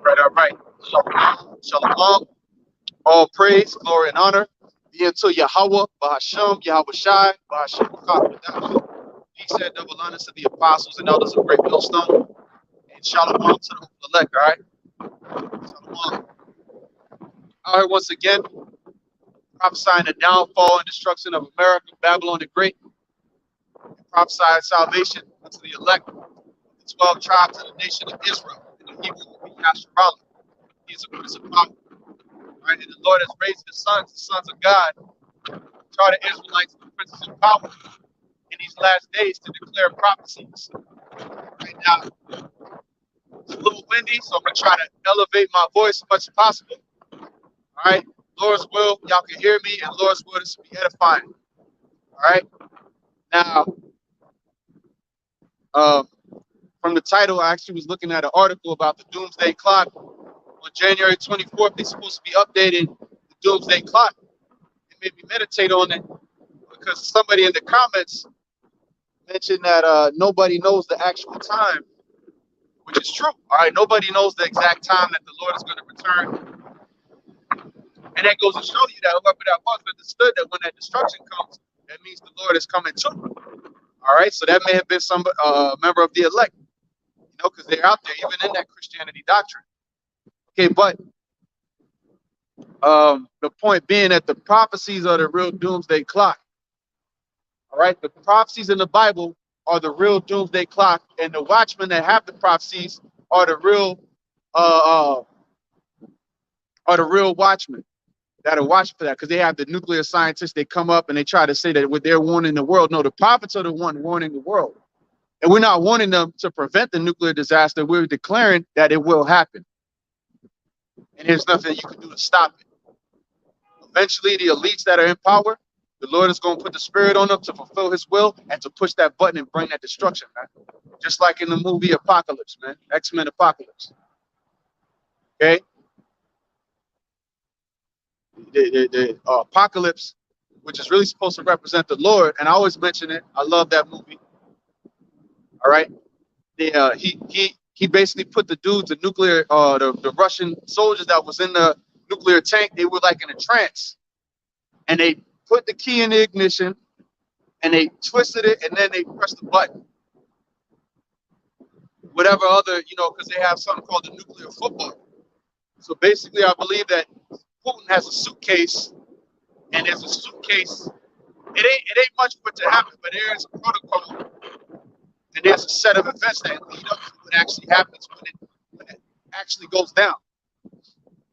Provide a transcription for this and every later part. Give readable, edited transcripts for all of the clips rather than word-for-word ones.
Right, all right. Shalom, shalom. All praise, glory, and honor be unto Yahweh, Bahashem, Yahweh Shai, Bahashem, Chakadash. He said double honor to the apostles and elders of Great Millstone. And shalom to the hopeful elect, all right? Shalom. All right, once again, prophesying the downfall and destruction of America, Babylon the Great, and prophesying salvation unto the elect, the 12 tribes of the nation of Israel. And the Hebrew will be Yasharallah. He is a prince of power. Right? And the Lord has raised his sons, the sons of God, charter Israelites, the princes of power in these last days to declare prophecies. Right now, it's a little windy, so I'm going to try to elevate my voice as much as possible. All right? Lord's will, y'all can hear me, and Lord's will, this will be edifying. All right? Now, from the title, I actually was looking at an article about the Doomsday Clock. On January 24th, they're supposed to be updating the Doomsday Clock. It made me meditate on it because somebody in the comments mentioned that nobody knows the actual time, which is true. All right, nobody knows the exact time that the Lord is going to return. And that goes to show you that whoever that was understood that when that destruction comes, that means the Lord is coming too. All right, so that may have been some member of the elect, you know, because they're out there, even in that Christianity doctrine. Okay, but the point being that the prophecies are the real doomsday clock. All right, the prophecies in the Bible are the real doomsday clock, and the watchmen that have the prophecies are the real watchmen that are watching for that, because they have the nuclear scientists. They come up and they try to say that what they're warning the world. No, the prophets are the one warning the world, and we're not warning them to prevent the nuclear disaster. We're declaring that it will happen, and there's nothing you can do to stop it. Eventually, the elites that are in power, the Lord is going to put the spirit on them to fulfill his will and to push that button and bring that destruction, man. Just like in the movie Apocalypse, man. X-Men Apocalypse. Okay? The Apocalypse, which is really supposed to represent the Lord, and I always mention it. I love that movie. All right? He basically put the dudes, the nuclear, the Russian soldiers that was in the nuclear tank, they were like in a trance. And they put the key in the ignition and they twisted it and then they pressed the button. Whatever other, you know, because they have something called the nuclear football. So basically, I believe that Putin has a suitcase, and there's a suitcase. It ain't much for it to happen, but there's a protocol and there's a set of events that lead up to what actually happens when it actually goes down.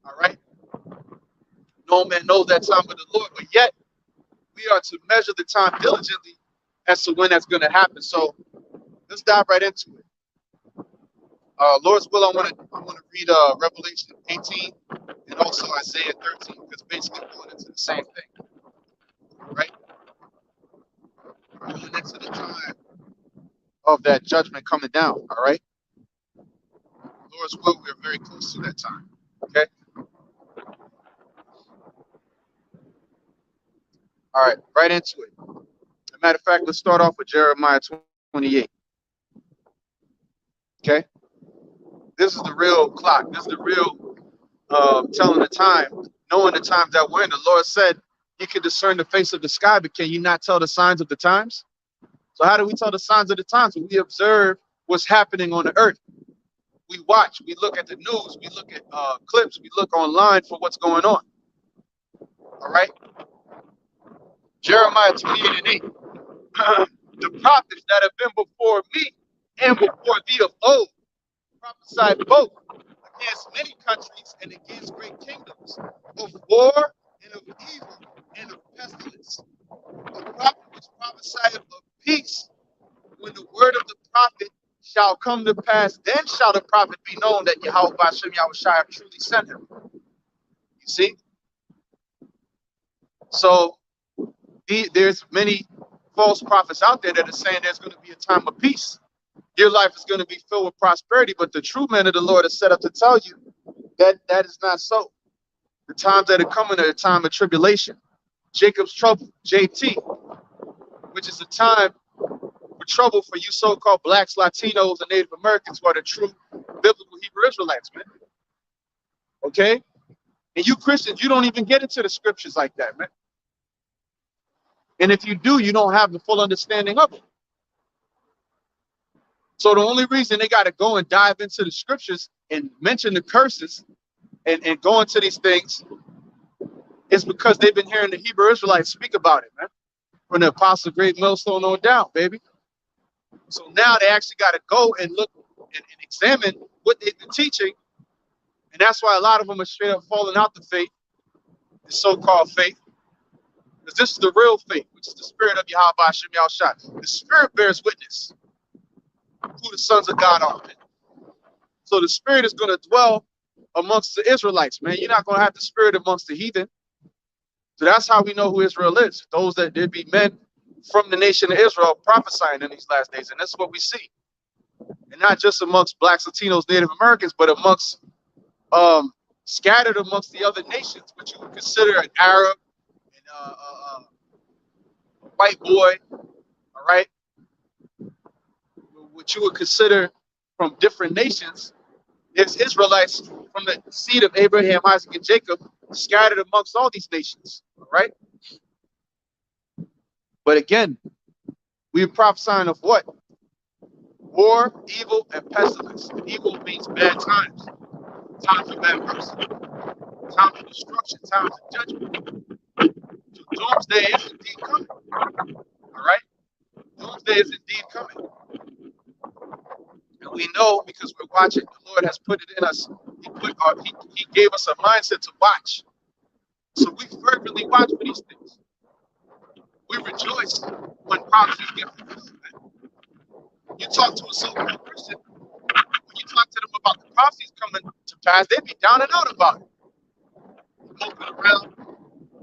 All right. No man knows that time but the Lord, but yet we are to measure the time diligently as to when that's going to happen. So let's dive right into it. Lord's will, I want to read Revelation 18 and also Isaiah 13, because basically going into the same thing. All right? Going into the time of that judgment coming down. All right? Lord's will, we're very close to that time. Okay? All right, right into it. As a matter of fact, let's start off with Jeremiah 28. Okay? This is the real clock. This is the real telling the time, knowing the times that we're in. The Lord said you can discern the face of the sky, but can you not tell the signs of the times? So how do we tell the signs of the times? When we observe what's happening on the earth. We watch, we look at the news, we look at clips, we look online for what's going on. All right? Jeremiah 28 and 8. The prophets that have been before me and before thee of old prophesied both against many countries and against great kingdoms, of war and of evil and of pestilence. A prophet which prophesied of peace, when the word of the prophet shall come to pass, then shall the prophet be known that Yahweh Bashem Yahweh Shai have truly sent him. You see? So there's many false prophets out there that are saying there's going to be a time of peace. Your life is going to be filled with prosperity, but the true men of the Lord is set up to tell you that that is not so. The times that are coming are a time of tribulation. Jacob's trouble, JT, which is a time for trouble for you so-called blacks, Latinos, and Native Americans who are the true biblical Hebrew Israelites, man. Okay? And you Christians, you don't even get into the scriptures like that, man. And if you do, you don't have the full understanding of it. So the only reason they got to go and dive into the scriptures and mention the curses and go into these things is because they've been hearing the Hebrew Israelites speak about it, man. From the Apostle Great Millstone on down, baby. So now they actually got to go and look and examine what they've been teaching. And that's why a lot of them are straight up falling out the faith, the so-called faith. Because this is the real faith, which is the spirit of Yahweh Hashem Yahushua. The spirit bears witness who the sons of God are. Man. So the spirit is going to dwell amongst the Israelites, man. You're not going to have the spirit amongst the heathen. So that's how we know who Israel is. Those that there be men from the nation of Israel prophesying in these last days. And that's what we see. And not just amongst blacks, Latinos, Native Americans, but amongst scattered amongst the other nations, which you would consider an Arab and a white boy, all right? What you would consider from different nations is Israelites from the seed of Abraham, Isaac, and Jacob, scattered amongst all these nations, all right? But again, we are prophesying of what? War, evil, and pestilence. And evil means bad times, times of adversity, times of destruction, times of judgment. So doomsday is indeed coming, all right? Doomsday is indeed coming. And we know because we're watching. The Lord has put it in us. He gave us a mindset to watch. So we fervently watch for these things. We rejoice when prophecies get fulfilled. You talk to a so-called Christian, when you talk to them about the prophecies coming to pass, they be down and out about it. Moving around.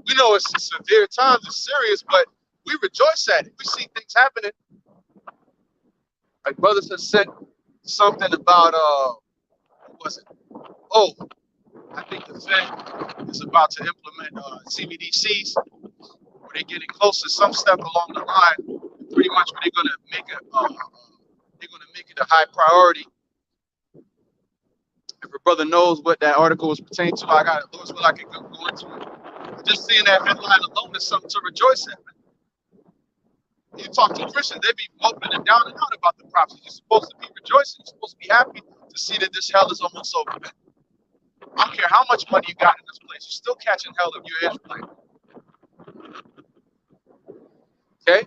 We know it's severe times, it's serious, but we rejoice at it. We see things happening. Like brothers have said something about what was it? Oh, I think the Fed is about to implement CBDCs, where they're getting close to some step along the line. Pretty much, where they're going to make it a high priority. If a brother knows what that article was pertaining to, I got it. Lord's will I can go into it. Just seeing that headline alone is something to rejoice at, man. You talk to Christians, they be moping and down and out about the prophecy. You're supposed to be rejoicing. You're supposed to be happy to see that this hell is almost over, man. I don't care how much money you got in this place. You're still catching hell if you're Israelite. Okay?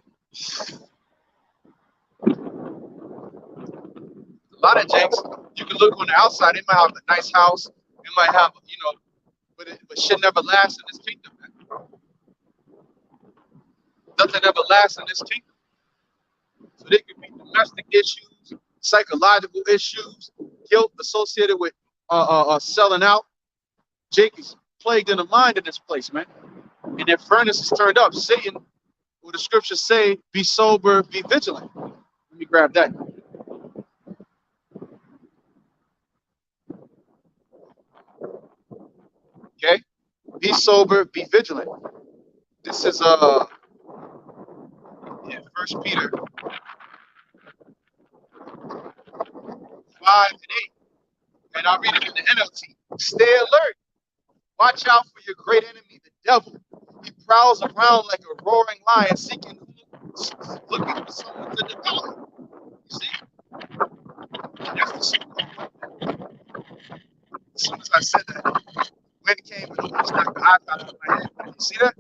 A lot of jakes, you can look on the outside, they might have a nice house, they might have, but shit never lasts in this kingdom, man. Nothing ever lasts in this kingdom. So there could be domestic issues, psychological issues, guilt associated with selling out. Jake is plagued in the mind in this place, man. And their furnace is turned up. Satan, what the scriptures say, be sober, be vigilant. Let me grab that. Okay? Be sober, be vigilant. This is 1 Peter 5 and 8. And I'll read it in the NLT. Stay alert. Watch out for your great enemy, the devil. He prowls around like a roaring lion, looking for someone to devour. You see? That's the super. As soon as I said that, wind came and almost knocked the iPad out of my head. You see that?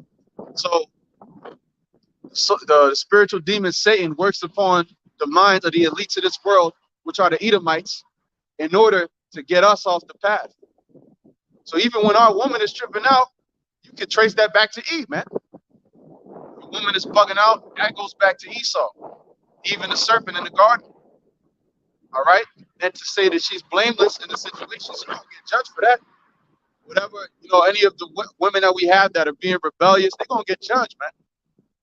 So the spiritual demon Satan works upon the minds of the elites of this world, which are the Edomites, in order to get us off the path. So even when our woman is tripping out, you can trace that back to Eve, man. The woman is bugging out, that goes back to Esau. Even the serpent in the garden. All right? And to say that she's blameless in the situation, she don't get judged for that. Whatever, any of the women that we have that are being rebellious, they're going to get judged, man.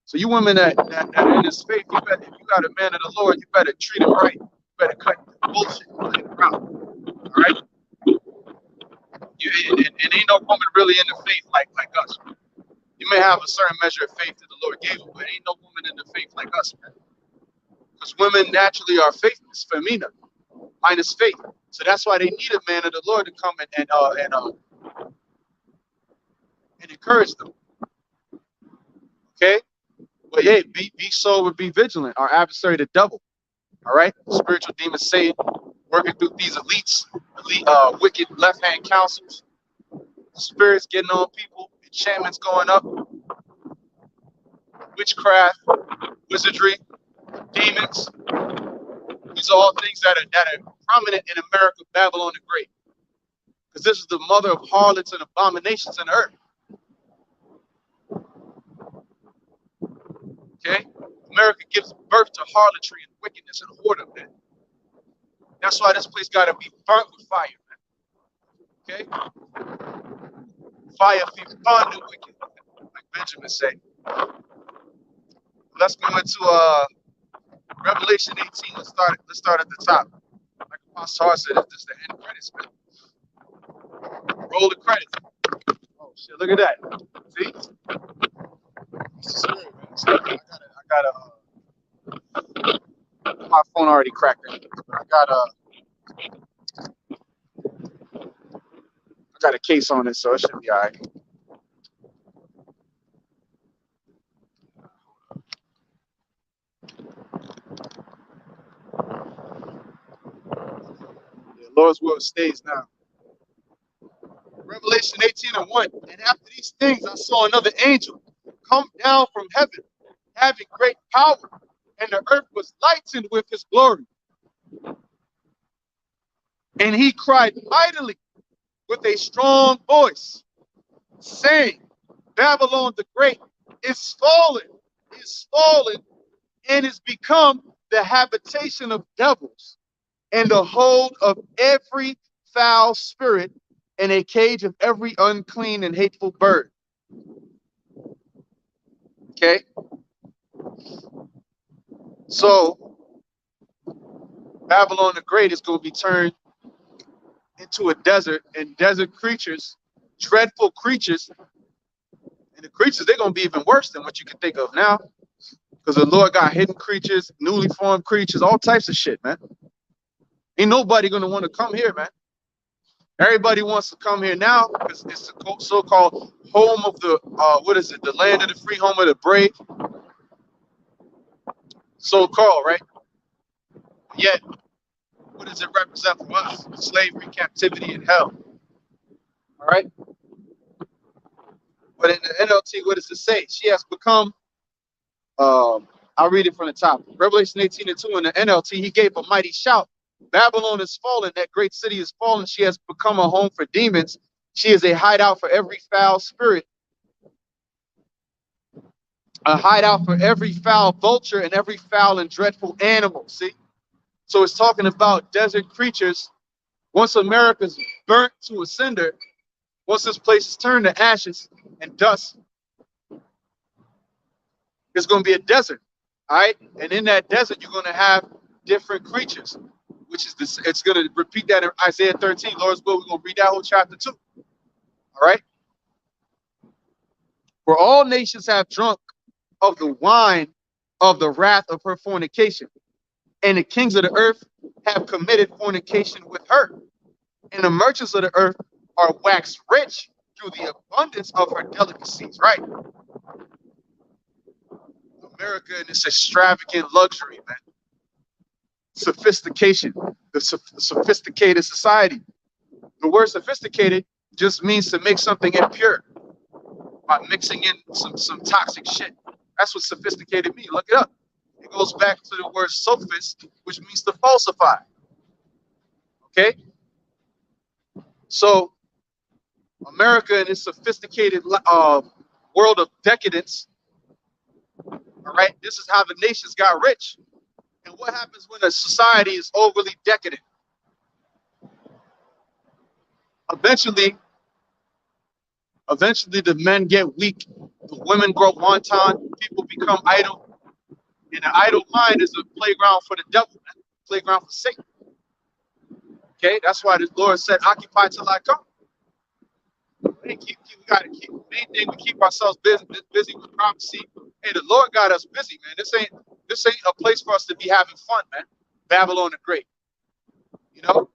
So you women that are in this faith, if you got a man of the Lord, you better treat him right. You better cut the bullshit and let him out. All right? And ain't no woman really in the faith like us. You may have a certain measure of faith that the Lord gave you, but ain't no woman in the faith like us, man. because women naturally are faithless, femina, minus faith. So that's why they need a man of the Lord to come and encourage them. Okay, but yeah, be sober, be vigilant. Our adversary, the devil. All right, spiritual demons Satan working through these wicked left-hand counsels, spirits getting on people, enchantments going up, witchcraft, wizardry, demons. These are all things that are prominent in America, Babylon the Great, because this is the mother of harlots and abominations in the earth. Okay, America gives birth to harlotry and wickedness and whoredom. Man. That's why this place got to be burnt with fire, man. Okay, fire be burned and wicked, like Benjamin said. Let's go into Revelation 18. Let's start at the top. Like Apostle Hart said, this is the end credits, man. Roll the credits. Oh shit! Look at that. See? This is scary, man. My phone already cracked it. I got a case on it, so it should be all right. Yeah, Lord's will stays now. Revelation 18:1. And after these things, I saw another angel come down from heaven, having great power, and the earth was lightened with his glory. And he cried mightily with a strong voice, saying, Babylon the Great is fallen, and is become the habitation of devils, and the hold of every foul spirit, and a cage of every unclean and hateful bird. Okay? So, Babylon the Great is going to be turned into a desert, and desert creatures, dreadful creatures, and the creatures, they're going to be even worse than what you can think of now, because the Lord got hidden creatures, newly formed creatures, all types of shit, man. Ain't nobody going to want to come here, man. Everybody wants to come here now because it's the so-called home of the, the land of the free, home of the brave. So-called, right? Yet, what does it represent for us? Slavery, captivity, and hell. All right? But in the NLT, what does it say? She has become, I'll read it from the top. Revelation 18:2 in the NLT, he gave a mighty shout. Babylon is fallen, that great city is fallen. She has become a home for demons. She is a hideout for every foul spirit, a hideout for every foul vulture and every foul and dreadful animal. See? So it's talking about desert creatures. Once America's burnt to a cinder, once this place is turned to ashes and dust, it's going to be a desert. All right? And in that desert, you're going to have different creatures, which is this. It's going to repeat that in Isaiah 13. Lord's will, we're going to read that whole chapter too. All right? For all nations have drunk of the wine of the wrath of her fornication, and the kings of the earth have committed fornication with her, and the merchants of the earth are waxed rich through the abundance of her delicacies. Right? America and its extravagant luxury, man. Sophistication, the sophisticated society. The word sophisticated just means to make something impure by mixing in some toxic shit. That's what sophisticated means. Look it up. It goes back to the word sophist, which means to falsify. Okay? So, America in its sophisticated world of decadence, all right, this is how the nations got rich. And what happens when a society is overly decadent? Eventually, the men get weak, the women grow wanton, people become idle, and the idle mind is a playground for the devil, man. Playground for Satan. Okay, that's why the Lord said, "Occupy till I come." We gotta keep. Main thing, we keep ourselves busy with prophecy. Hey, the Lord got us busy, man. This ain't This ain't a place for us to be having fun, man. Babylon the Great, you know.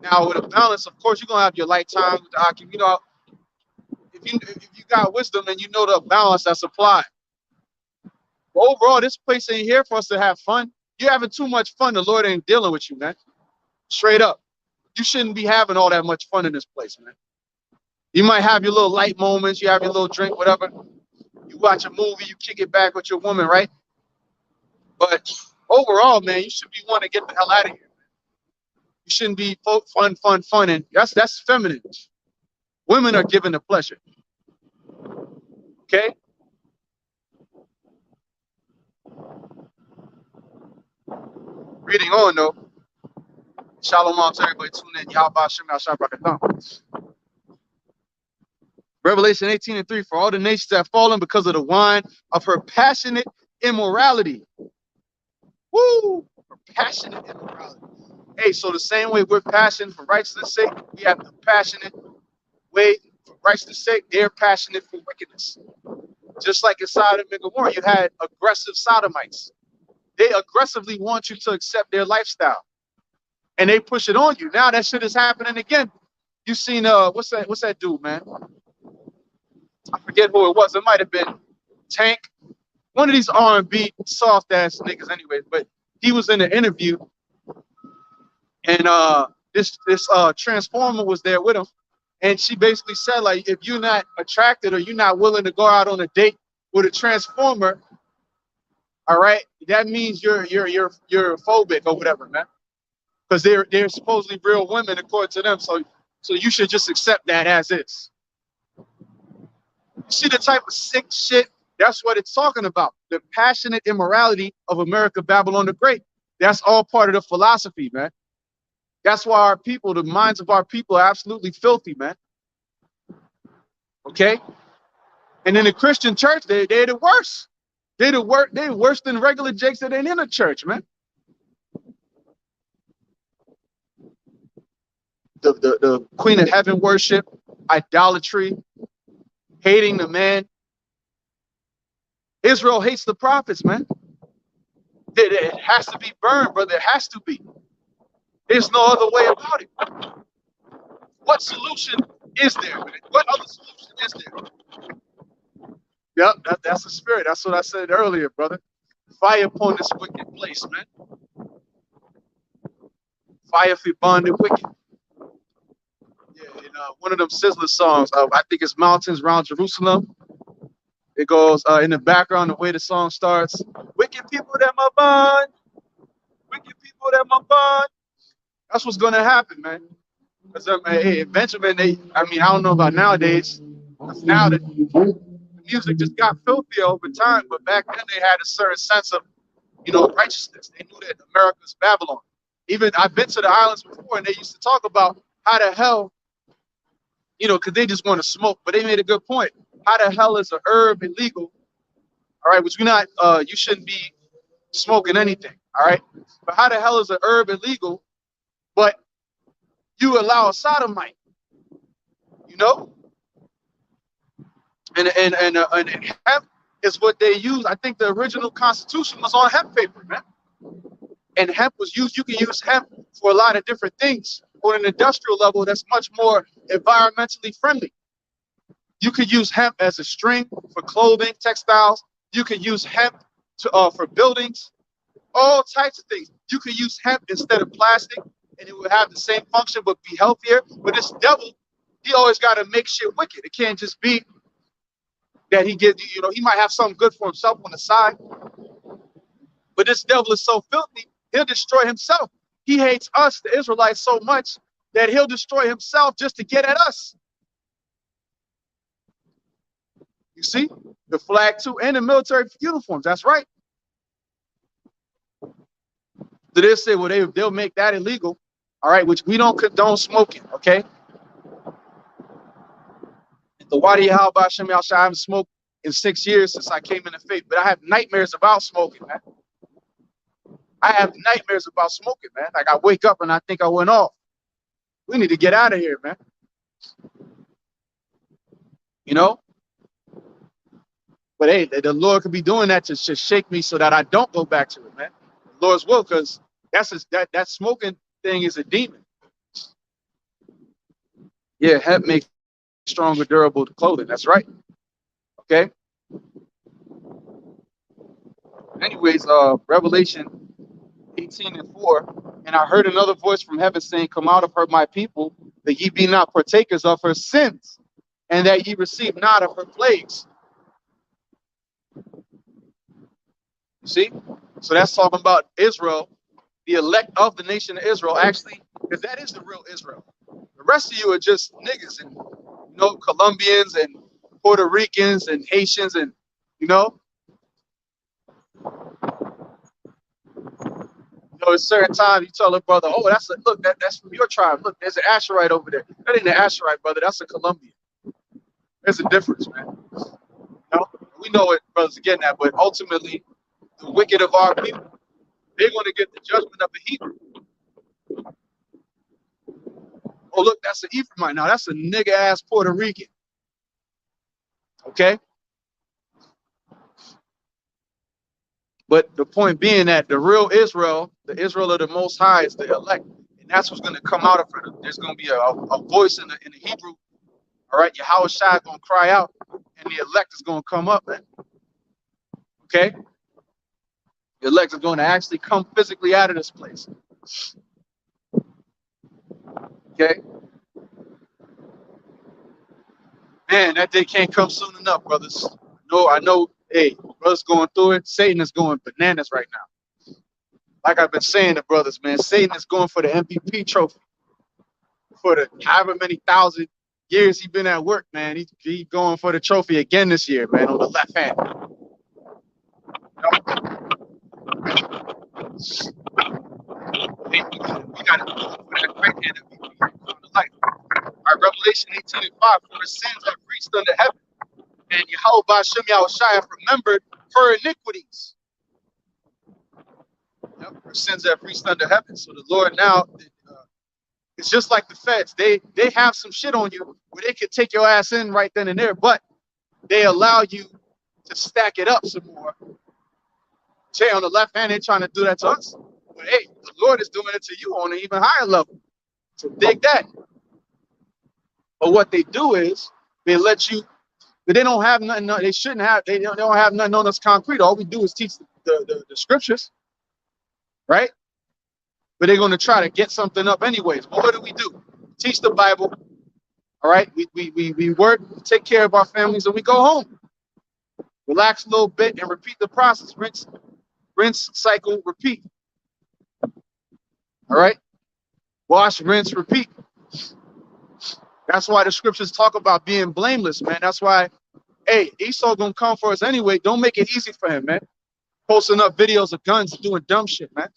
Now with a balance, of course, you're gonna have your light time with the Akim. You know, if you got wisdom and you know the balance that's applied. But overall, this place ain't here for us to have fun. You're having too much fun. The Lord ain't dealing with you, man. Straight up. You shouldn't be having all that much fun in this place, man. You might have your little light moments, you have your little drink, whatever. You watch a movie, you kick it back with your woman, right? But overall, man, you should be wanting to get the hell out of here. You shouldn't be fun, and that's feminine. Women are given the pleasure. Okay? Reading on though. Shalom to everybody tuning in. Y'all about Shem Yahshua. Revelation 18:3, for all the nations have fallen because of the wine of her passionate immorality. Woo! Her passionate immorality. Hey, so the same way we're passionate for righteousness' sake, we have the passionate way for righteousness' sake, they're passionate for wickedness. Just like in Sodom and Gomorrah, you had aggressive sodomites. They aggressively want you to accept their lifestyle. And they push it on you. Now that shit is happening again. You seen what's that dude, man? I forget who it was. It might have been Tank. One of these R&B soft ass niggas anyways, but he was in an interview and this transformer was there with him, and she basically said, like, if you're not attracted or you're not willing to go out on a date with a transformer, all right, that means you're phobic or whatever, man. Because they're supposedly real women according to them, so you should just accept that as is. You see the type of sick shit? That's what it's talking about. The passionate immorality of America, Babylon the Great. That's all part of the philosophy, man. That's why our people, the minds of our people are absolutely filthy, man. Okay? And in the Christian church, they're the worst. They're worse than regular jakes that ain't in a church, man. The Queen of Heaven worship, idolatry, hating the man. Israel hates the prophets, man. It has to be burned, brother. It has to be. There's no other way about it. What solution is there, man? What other solution is there? Yep, that's the spirit. That's what I said earlier, brother. Fire upon this wicked place, man. Fire for bonded wicked. Yeah, in one of them Sizzler songs, I think it's Mountains Round Jerusalem. It goes in the background, the way the song starts. Wicked people that my bond. Wicked people that my bond. That's what's going to happen, man. Because hey, Benjamin, I don't know about nowadays. Because now the music just got filthy over time. But back then they had a certain sense of, righteousness. They knew that America's Babylon. Even I've been to the islands before, and they used to talk about how the hell, because they just want to smoke. But they made a good point. How the hell is a herb illegal? All right, which you shouldn't be smoking anything. All right, but how the hell is a herb illegal? But you allow a sodomite, and hemp is what they use. I think the original Constitution was on hemp paper, man. And hemp was used. You can use hemp for a lot of different things. On an industrial level, that's much more environmentally friendly. You could use hemp as a string for clothing, textiles. You could use hemp for buildings, all types of things. You could use hemp instead of plastic, and it would have the same function but be healthier. But this devil, he always got to make shit wicked. It can't just be that he gets, he might have something good for himself on the side. But this devil is so filthy, he'll destroy himself. He hates us, the Israelites, so much that he'll destroy himself just to get at us. You see? The flag too, and the military uniforms. That's right. So they'll say, well, they'll make that illegal. All right, which we don't condone smoking, okay? The Wadi Halba Shem Yahshua, I haven't smoked in 6 years since I came in the faith, but I have nightmares about smoking, man. I have nightmares about smoking, man. Like I wake up and I think I went off. We need to get out of here, man. But hey, the Lord could be doing that to shake me so that I don't go back to it, man. The Lord's will, because that smoking thing is a demon. Yeah, hemp makes stronger, durable clothing. That's right. Okay. Anyways, Revelation 18:4, and I heard another voice from heaven saying, "Come out of her, my people, that ye be not partakers of her sins, and that ye receive not of her plagues." You see? So that's talking about Israel, the elect of the nation of Israel, actually, because that is the real Israel. The rest of you are just niggas and Colombians and Puerto Ricans and Haitians and you know, at a certain time you tell a brother, oh, that's from your tribe. Look, there's an Asherite over there. That ain't an Asherite, brother. That's a Colombian. There's a difference, man. We know what brothers are getting at, but ultimately, the wicked of our people, they're going to get the judgment of the Hebrew. Oh, look, that's an Ephraimite. Now, that's a nigga-ass Puerto Rican. Okay? But the point being that the real Israel, the Israel of the Most High, is the elect. And that's what's going to come out of her. There's going to be a voice in the Hebrew. All right? Yahweh Shai is going to cry out, and the elect is going to come up, man. Okay? The elect is going to actually come physically out of this place. Okay? Man, that day can't come soon enough, brothers. I know, hey, brothers going through it. Satan is going bananas right now. Like I've been saying to brothers, man, Satan is going for the MVP trophy. For the however many thousand years he's been at work, man. He's going for the trophy again this year, man, on the left hand. We got to go for that right hand MVP on the light. All right, Revelation 18:5, for the sins have reached unto heaven, and Yahweh Ba'Shem Yahushua have remembered her iniquities. Yep, her sins have reached unto heaven. So the Lord now, it's just like the feds. They have some shit on you where they could take your ass in right then and there, but they allow you to stack it up some more. Jay, on the left hand, they're trying to do that to us. But hey, the Lord is doing it to you on an even higher level. So dig that. But what they do is they let you, but they don't have nothing. They shouldn't have. They don't have nothing on us concrete. All we do is teach the scriptures, right? But they're going to try to get something up anyways. But what do? Teach the Bible. All right. We work, we take care of our families, and we go home. Relax a little bit and repeat the process. Rinse, cycle, repeat. All right. Wash, rinse, repeat. That's why the scriptures talk about being blameless, man. That's why, hey, Esau gonna come for us anyway. Don't make it easy for him, man. Posting up videos of guns and doing dumb shit, man.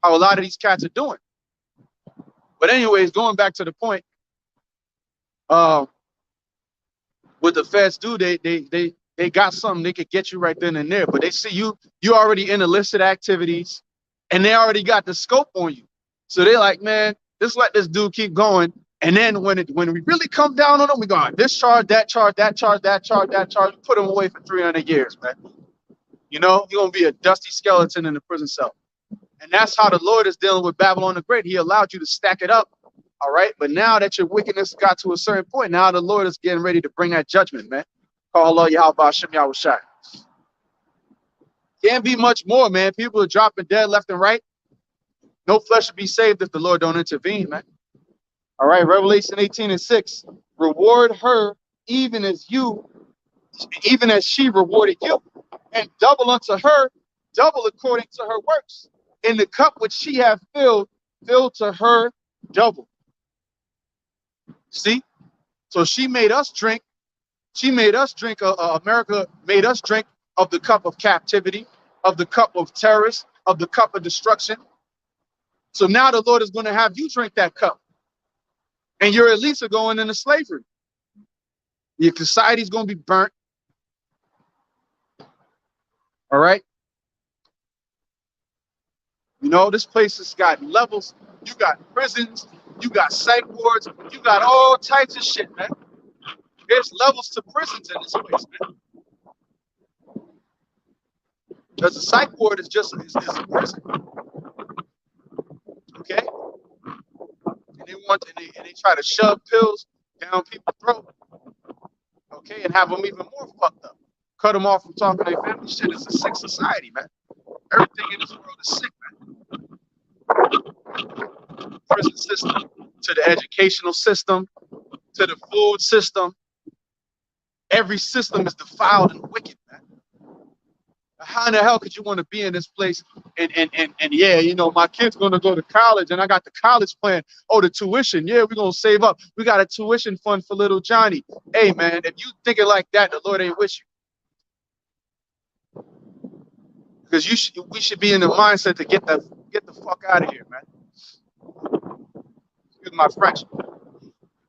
How a lot of these cats are doing. But anyways, going back to the point, what the feds do, they got something they could get you right then and there. But they see you already in illicit activities, and they already got the scope on you. So they're like, man, just let this dude keep going. And then when we really come down on them, we go, this charge, that charge, that charge, that charge, that charge, put him away for 300 years, man. You're gonna be a dusty skeleton in the prison cell. And that's how the Lord is dealing with Babylon the Great. He allowed you to stack it up. All right. But now that your wickedness got to a certain point, now the Lord is getting ready to bring that judgment, man. Call Allah Yahweh Ba'Shem Yahushua. Can't be much more, man. People are dropping dead left and right. No flesh should be saved if the Lord don't intervene, man. All right. Revelation 18:6. Reward her even as she rewarded you, and double unto her, double according to her works. In the cup which she hath filled to her double. See? So she made us drink. She made us drink. America made us drink of the cup of captivity, of the cup of terrorists, of the cup of destruction. So now the Lord is going to have you drink that cup. And your elites are going into slavery. Your society's going to be burnt. All right? This place has got levels. You got prisons. You got psych wards. You got all types of shit, man. There's levels to prisons in this place, man. Because the psych ward is just is a prison, okay? And they try to shove pills down people's throat, okay, and have them even more fucked up. Cut them off from talking to their family. Shit, it's a sick society, man. Everything in this world is sick, man. Prison system, to the educational system, to the food system. Every system is defiled and wicked, man. How in the hell could you want to be in this place and yeah, you know, my kid's going to go to college and I got the college plan. Oh, the tuition. Yeah, we're going to save up. We got a tuition fund for little Johnny. Hey, man, if you thinking like that, the Lord ain't with you. Because we should be in the mindset to get the fuck out of here, man. Excuse my French.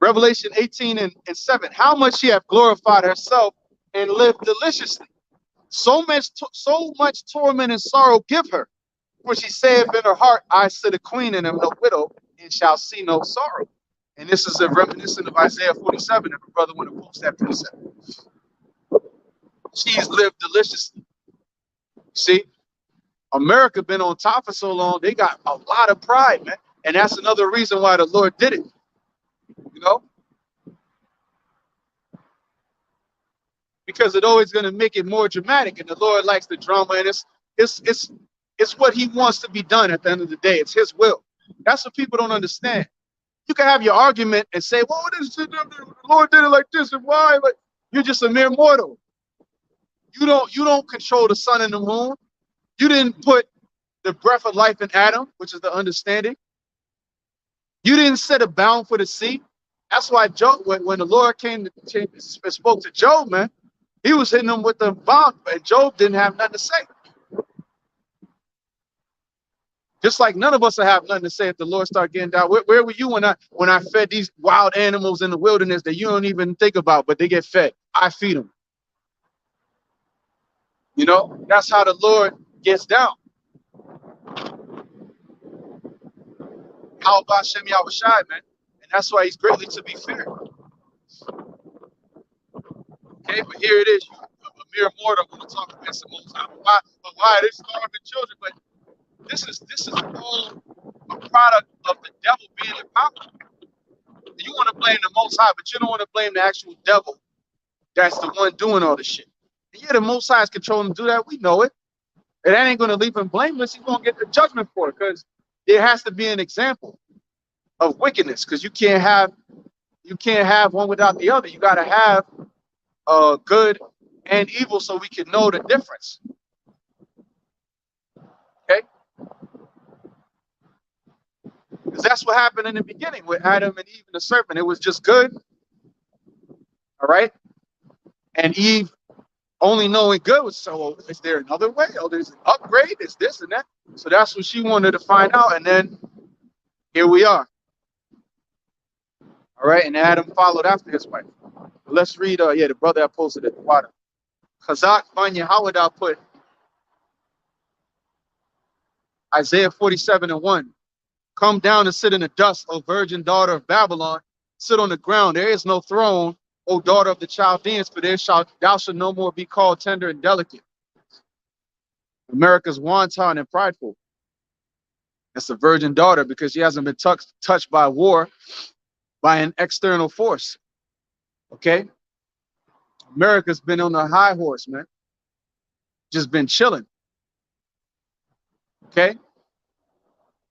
Revelation 18 and 7. How much she hath glorified herself and lived deliciously. So much torment and sorrow give her. For she saith in her heart, I sit a queen and am no widow, and shall see no sorrow. And this is a reminiscent of Isaiah 47, if a brother want to post that precept. She's lived deliciously. See, America been on top for so long, they got a lot of pride, man. And that's another reason why the Lord did it. You know? Because it's always going to make it more dramatic, and the Lord likes the drama, and it's what he wants to be done at the end of the day. It's his will. That's what people don't understand. You can have your argument and say, well, the Lord did it like this, and why? But you're just a mere mortal. You don't control the sun and the moon. You didn't put the breath of life in Adam, which is the understanding. You didn't set a bound for the sea. That's why Job, when the Lord came and spoke to Job, man, he was hitting him with the bomb, and Job didn't have nothing to say. Just like none of us will have nothing to say if the Lord start getting down. Where were you when I fed these wild animals in the wilderness that you don't even think about, but they get fed? I feed them. You know, that's how the Lord gets down. How about Shem Yahushai, man? And that's why he's greatly to be feared. Okay, but here it is. A mere mortal want to talk against the Most High. But why they starving children? But this is all a product of the devil being in power. You want to blame the Most High, but you don't want to blame the actual devil. That's the one doing all this shit. And yeah, the Most High is controlling him to do that. We know it. And that ain't going to leave him blameless. He's going to get the judgment for it, because there has to be an example of wickedness, because you can't have one without the other. You got to have good and evil so we can know the difference. Okay? Because that's what happened in the beginning with Adam and Eve and the serpent. It was just good. All right? And Eve only knowing good was, so is there another way? Oh, there's an upgrade, there's this and that. So that's what she wanted to find out. And then here we are. All right, and Adam followed after his wife. Let's read, the brother that posted at the bottom. Chazak Vanya, how would I put Isaiah 47 and 1? Come down and sit in the dust, O virgin daughter of Babylon. Sit on the ground. There is no throne, O daughter of the Chaldeans, for thou shalt no more be called tender and delicate. America's wanton and prideful. That's a virgin daughter because she hasn't been touched by war, by an external force. Okay? America's been on the high horse, man. Just been chilling. Okay?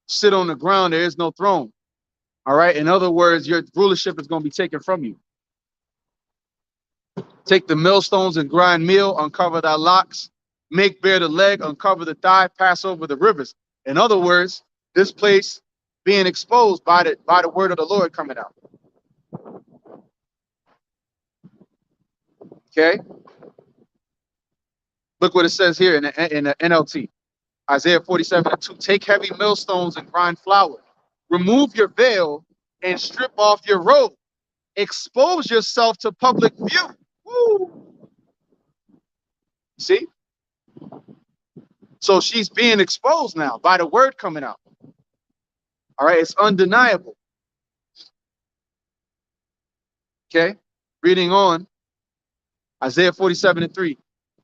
Sit on the ground, there is no throne. All right? In other words, your rulership is going to be taken from you. Take the millstones and grind meal, uncover thy locks, make bare the leg, uncover the thigh, pass over the rivers. In other words, this place being exposed by the word of the Lord coming out. Okay? Look what it says here in the NLT. Isaiah 47 and 2. Take heavy millstones and grind flour. Remove your veil and strip off your robe. Expose yourself to public view. Woo. See? So she's being exposed now by the word coming out. All right, it's undeniable. Okay, reading on. Isaiah 47 and 3.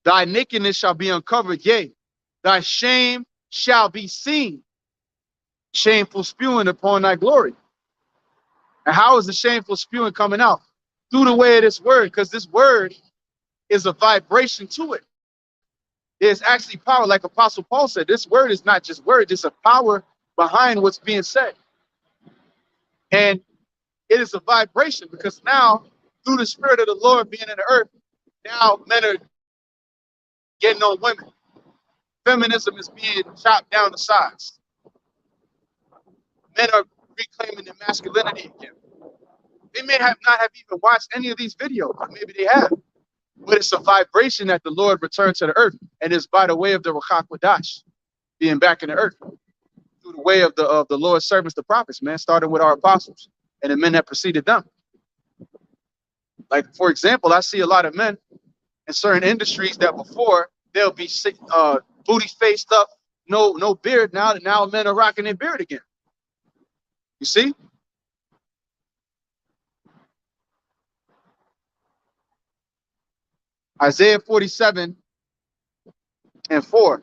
Thy nakedness shall be uncovered, yea, thy shame shall be seen, shameful spewing upon thy glory. And how is the shameful spewing coming out? Through the way of this word, because this word is a vibration to it. There's actually power, like Apostle Paul said. This word is not just word, there's a power behind what's being said. And it is a vibration because now, through the Spirit of the Lord being in the earth, now men are getting on women. Feminism is being chopped down to size. Men are reclaiming their masculinity again. They may have not have even watched any of these videos, or maybe they have. But it's a vibration that the Lord returned to the earth, and it's by the way of the Ruach Kodesh being back in the earth, through the way of the Lord's servants, the prophets, man, starting with our apostles and the men that preceded them. Like, for example, I see a lot of men in certain industries that before they'll be booty faced up, no beard. Now men are rocking their beard again. You see? Isaiah 47 and 4.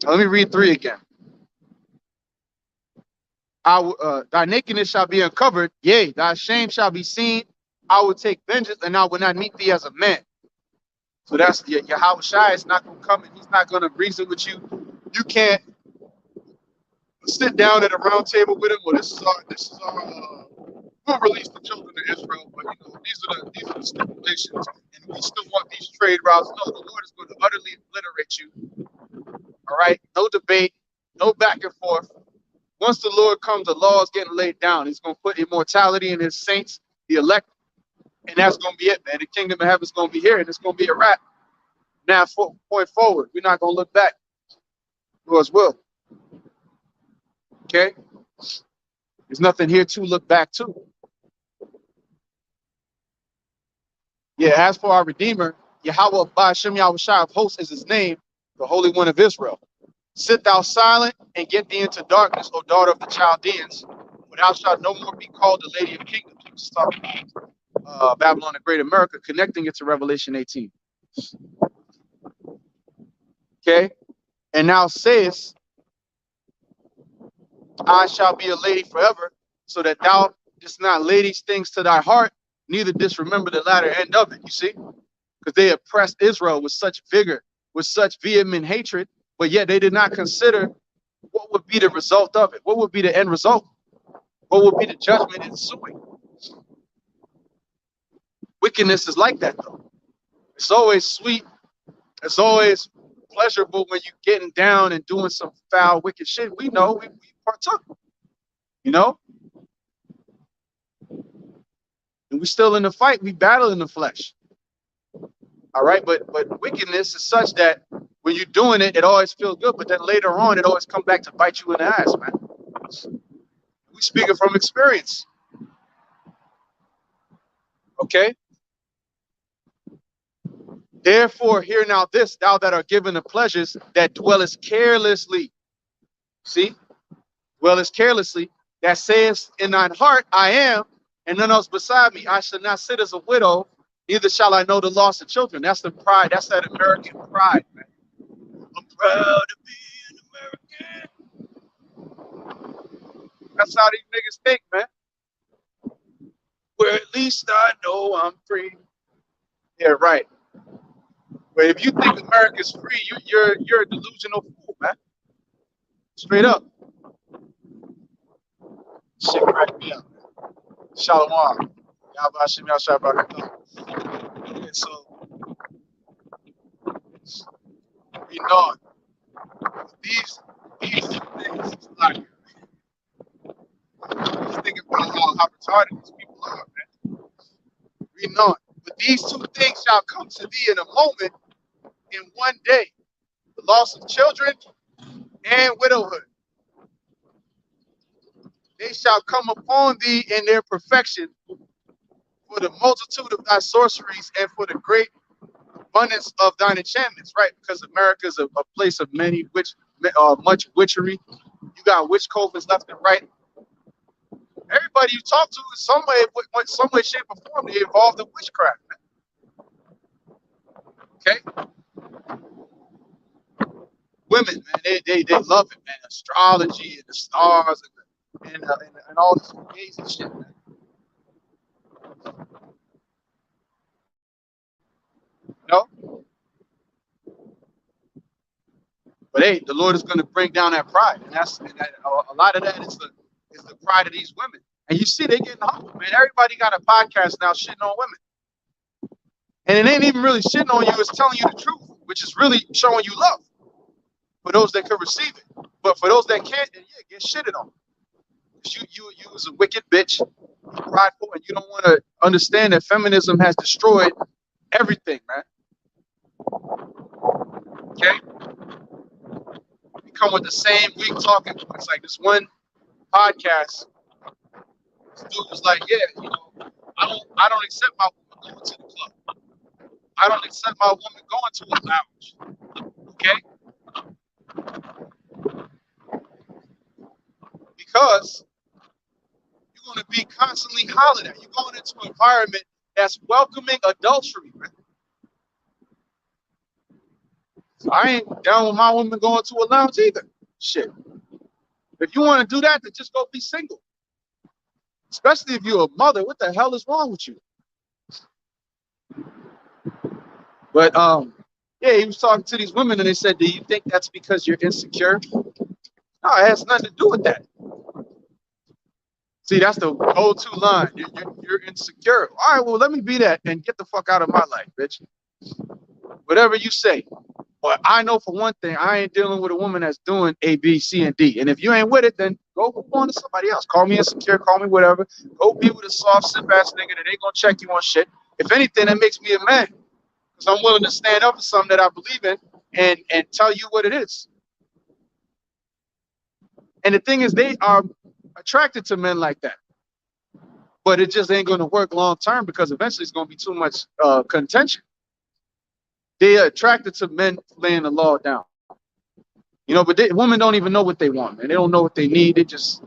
Let me read 3 again. Thy nakedness shall be uncovered, yea, thy shame shall be seen. I will take vengeance, and I will not meet thee as a man. So that's Yahweh Shai is not going to come, and he's not going to reason with you. You can't sit down at a round table with him. Well, this is our we'll release the children of Israel, but these are the stipulations, and we still want these trade routes. No, the Lord is going to utterly obliterate you. All right, no debate, no back and forth. Once the Lord comes, the law is getting laid down. He's going to put immortality in his saints, the elect, and that's going to be it, man. The kingdom of heaven is going to be here, and it's going to be a wrap. Now, point forward, we're not going to look back. Lord's will. Okay? There's nothing here to look back to. Yeah, as for our Redeemer, Yahweh Ba'ashem Yahweh Shai of hosts is his name, the Holy One of Israel. Sit thou silent and get thee into darkness, O daughter of the Chaldeans, for thou shalt no more be called the Lady of Kingdoms. Let's talk about Babylon the Great America, connecting it to Revelation 18. Okay? And now says, I shall be a lady forever, so that thou didst not lay these things to thy heart, neither disremember the latter end of it. You see? Because they oppressed Israel with such vigor, with such vehement hatred, but yet they did not consider what would be the result of it. What would be the end result? What would be the judgment ensuing? Wickedness is like that, though. It's always sweet. It's always pleasurable when you're getting down and doing some foul, wicked shit. We know we partook, you know? And we still in the fight. We battle in the flesh. All right, but wickedness is such that when you're doing it, it always feels good, but then later on, it always comes back to bite you in the ass, man. We speaking from experience. Okay? Therefore, hear now this, thou that art given the pleasures that dwellest carelessly. See? Dwellest carelessly, that sayest in thine heart, I am, and none else beside me. I shall not sit as a widow, neither shall I know the loss of children. That's the pride. That's that American pride, man. I'm proud to be an American. That's how these niggas think, man. Where at least I know I'm free. Yeah, right. But if you think America's free, you're a delusional fool, man. Straight up. Shit cracked me up. Shalom. Yabashim Yashabakata. And so we know these things is like just think about how retarded these people are, man. We know it. But these two things shall come to thee in a moment, in one day. The loss of children and widowhood. They shall come upon thee in their perfection, for the multitude of thy sorceries and for the great abundance of thine enchantments, right? Because America is a place of much witchery. You got witch covens left and right. Everybody you talk to in some way, shape, or form, they involved in witchcraft. Okay? women, man, they love it, man. Astrology and the stars and all this amazing shit, man. You know? But hey, the Lord is going to bring down that pride, and a lot of that is the pride of these women. And you see, they getting humble, man. Everybody got a podcast now shitting on women, and it ain't even really shitting on you; it's telling you the truth, which is really showing you love for those that can receive it. But for those that can't, then yeah, get shitted on. You was a wicked bitch, prideful, and you don't want to understand that feminism has destroyed everything, man. Okay, we come with the same weak talking points. Like this one podcast, this dude was like, "Yeah, you know, I don't accept my woman going to the club. I don't accept my woman going to a lounge." Okay, because you're going to be constantly hollered at. You're going into an environment that's welcoming adultery, man. So I ain't down with my woman going to a lounge either. Shit. If you want to do that, then just go be single. Especially if you're a mother. What the hell is wrong with you? But yeah, he was talking to these women and they said, "Do you think that's because you're insecure?" No, it has nothing to do with that. See, that's the go-to line. You're insecure. All right, well, let me be that and get the fuck out of my life, bitch. Whatever you say. But I know for one thing, I ain't dealing with a woman that's doing A, B, C, and D. And if you ain't with it, then go move on to somebody else. Call me insecure, call me whatever. Go be with a soft, simp-ass nigga that ain't gonna check you on shit. If anything, that makes me a man. Because I'm willing to stand up for something that I believe in and tell you what it is. And the thing is, they are attracted to men like that. But it just ain't gonna work long term because eventually it's gonna be too much contention. They are attracted to men laying the law down. You know, but women don't even know what they want, man. They don't know what they need. They just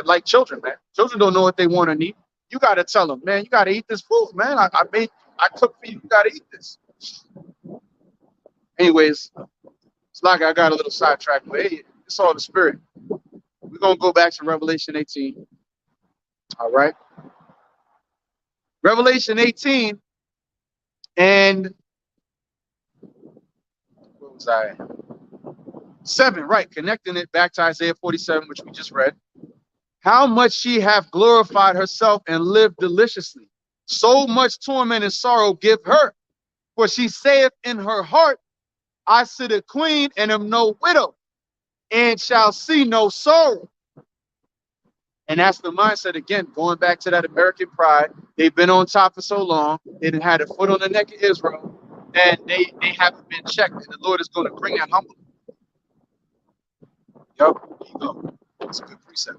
like children, man. Children don't know what they want or need. You got to tell them, man, you got to eat this food, man. I cooked for you. You got to eat this. Anyways, it's like I got a little sidetracked, but hey, it's all the spirit. We're going to go back to Revelation 18. All right. Revelation 18. And what was I? 7, right. Connecting it back to Isaiah 47, which we just read. How much she hath glorified herself and lived deliciously. So much torment and sorrow give her. For she saith in her heart, I sit a queen and am no widow, and shall see no sorrow. And that's the mindset again, going back to that American pride. They've been on top for so long. They didn't had a foot on the neck of Israel, and they haven't been checked. And the Lord is going to bring that humbly. Yep, there you go. That's a good precept.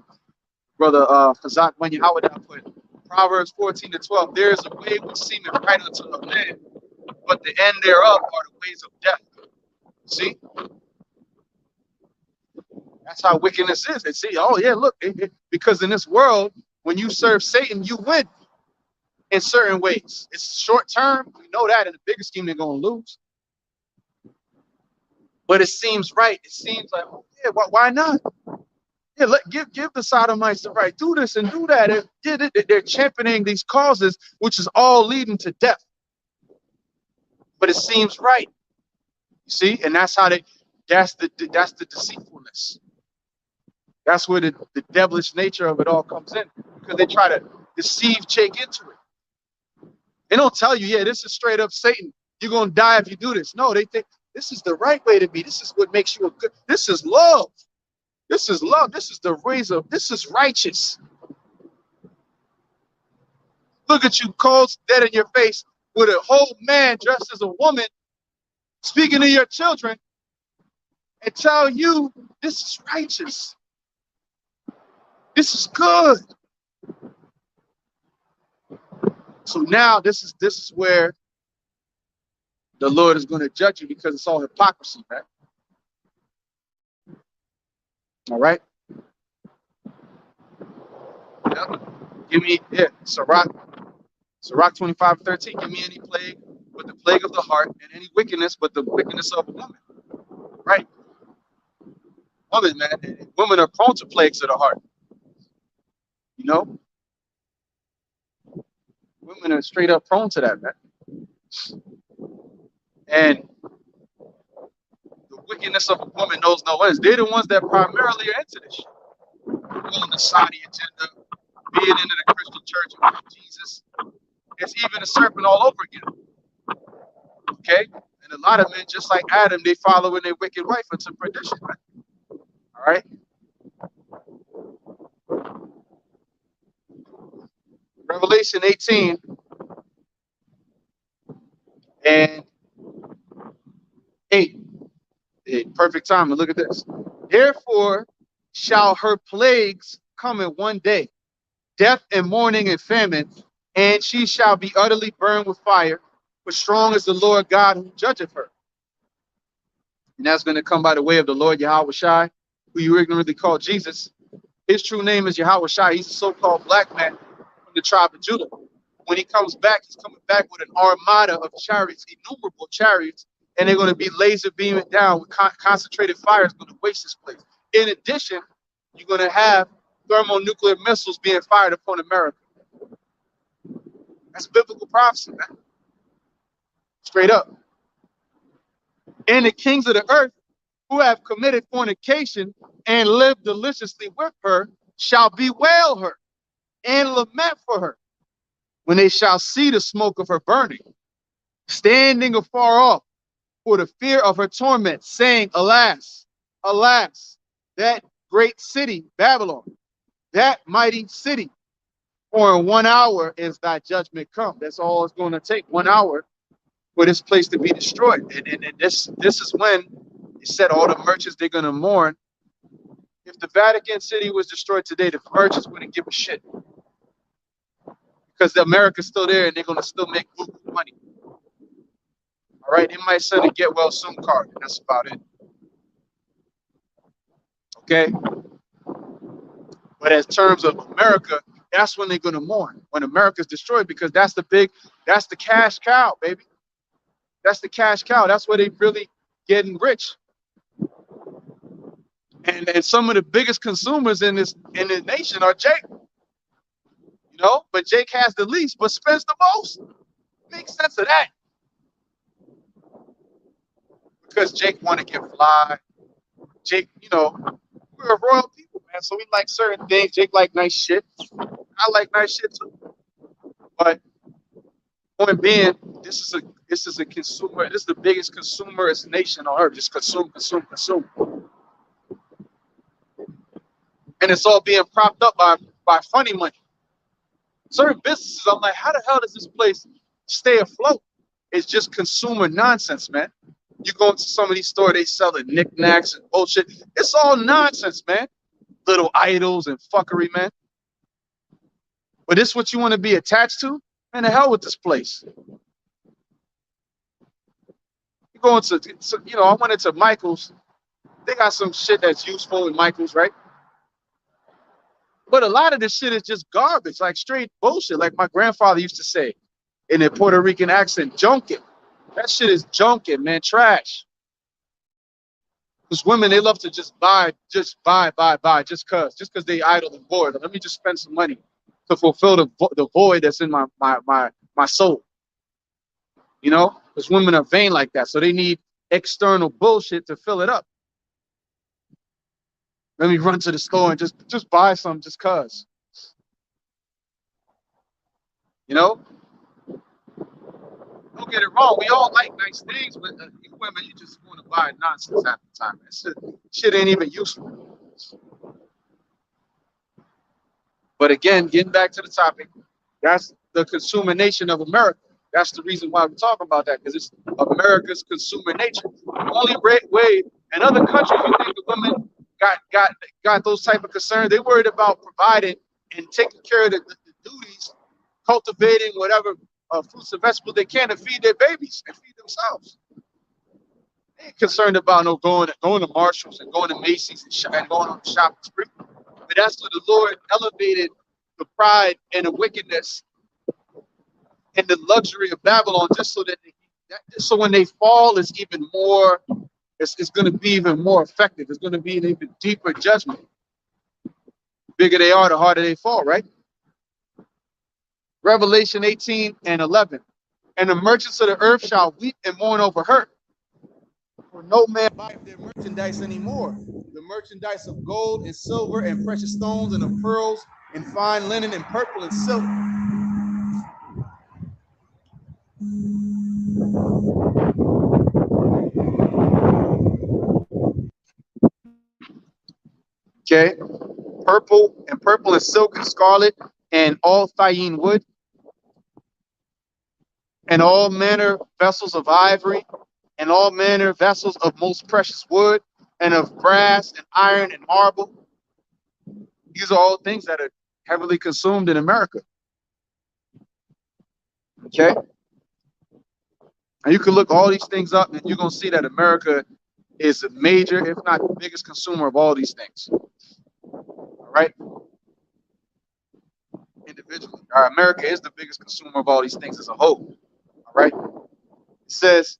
Brother Fazak, how would I put Proverbs 14-12? There is a way which seemeth right unto a man, but the end thereof are the ways of death. See? That's how wickedness is. They see, oh yeah, look, because in this world, when you serve Satan, you win in certain ways. It's short term. We know that in the bigger scheme, they're going to lose. But it seems right. It seems like, oh, yeah, why not? Yeah, give the sodomites the right. Do this and do that. They're championing these causes, which is all leading to death. But it seems right. You see, and that's how that's the deceitfulness. That's where the devilish nature of it all comes in, because they try to deceive Jake into it. They don't tell you, yeah, this is straight up Satan. You're gonna die if you do this. No, they think this is the right way to be. This is what makes you a good. This is love. This is love. This is the raise of. This is righteous. Look at you, cold, dead in your face, with a whole man dressed as a woman, speaking to your children, and tell you this is righteous. This is good. So now this is where the Lord is going to judge you, because it's all hypocrisy, man. All right. Yep. Give me, yeah, Sirach 25:13. Give me any plague but the plague of the heart, and any wickedness but the wickedness of a woman. Right. woman, man. And women are prone to plagues of the heart. You know, women are straight up prone to that, man. And the wickedness of a woman knows no ends. They're the ones that primarily are into this shit. On the Saudi agenda, being into the Christian church of Jesus. It's even a serpent all over again. Okay? And a lot of men, just like Adam, they follow in their wicked wife into perdition, man. All right? Revelation 18 and 8. Perfect time. And look at this. Therefore shall her plagues come in one day, death and mourning and famine, and she shall be utterly burned with fire, for strong is the Lord God who judgeth her. And that's going to come by the way of the Lord Yahweh Shai, who you ignorantly call Jesus. His true name is Yahweh Shai. He's a so-called black man from the tribe of Judah. When he comes back, he's coming back with an armada of chariots, innumerable chariots, and they're going to be laser beaming down with concentrated fire. It's going to waste this place. In addition, you're going to have thermonuclear missiles being fired upon America. That's biblical prophecy, man. Straight up. And the kings of the earth who have committed fornication and lived deliciously with her shall bewail her and lament for her when they shall see the smoke of her burning, standing afar off for the fear of her torment, saying, alas, alas, that great city, Babylon, that mighty city, for in 1 hour is thy judgment come. That's all it's going to take, 1 hour for this place to be destroyed. And this is when it said all the merchants, they're going to mourn. If the Vatican City was destroyed today, the merchants wouldn't give a shit. Because the America's still there and they're going to still make money. All right, they might send a get well soon card. And that's about it. Okay? But as terms of America, that's when they're going to mourn. When America's destroyed, because that's the cash cow, baby. That's the cash cow. That's where they really getting rich. And some of the biggest consumers in this nation are Jake. You know, but Jake has the least, but spends the most. Make sense of that. Because Jake want to get fly. Jake, you know, we're a royal people, man. So we like certain things. Jake like nice shit. I like nice shit too. But point being, this is a consumer. This is the biggest consumerist nation on earth. Just consume, consume, consume. And it's all being propped up by funny money. Certain businesses, I'm like, how the hell does this place stay afloat? It's just consumer nonsense, man. You go into some of these stores, they selling knickknacks and bullshit. It's all nonsense, man. Little idols and fuckery, man. But this what you want to be attached to? Man, the hell with this place. You go into, you know, I went into Michael's. They got some shit that's useful in Michael's, right? But a lot of this shit is just garbage, like straight bullshit, like my grandfather used to say in a Puerto Rican accent, junking. That shit is junking, man, trash. Because women, they love to just buy, just cause they idle and bored. Let me just spend some money to fulfill the void that's in my soul. You know, because women are vain like that, so they need external bullshit to fill it up. Let me run to the store and just buy some just cause. You know? Don't get it wrong. We all like nice things, but women, you just want to buy nonsense half the time. That shit ain't even useful. But again, getting back to the topic, that's the consumer nation of America. That's the reason why we're talking about that, because it's America's consumer nature. The only way in other countries you think the women got those type of concerns, they worried about providing and taking care of the duties, cultivating whatever fruits and vegetables they can to feed their babies and feed themselves. They ain't concerned about no going to Marshalls and going to Macy's and going on the shopping spree. But that's where the Lord elevated the pride and the wickedness and the luxury of Babylon, just so that so when they fall, it's even more It's going to be even more effective. It's going to be an even deeper judgment. The bigger they are, the harder they fall, right? Revelation 18:11. And the merchants of the earth shall weep and mourn over her, for no man buyeth their merchandise anymore. The merchandise of gold and silver and precious stones and of pearls and fine linen and purple and silk. Okay, purple and silk and scarlet and all thyine wood and all manner vessels of ivory and all manner vessels of most precious wood and of brass and iron and marble. These are all things that are heavily consumed in America. Okay, and you can look all these things up and you're going to see that America is a major, if not the biggest consumer of all these things. All right, individually, America is the biggest consumer of all these things as a whole. All right, it says,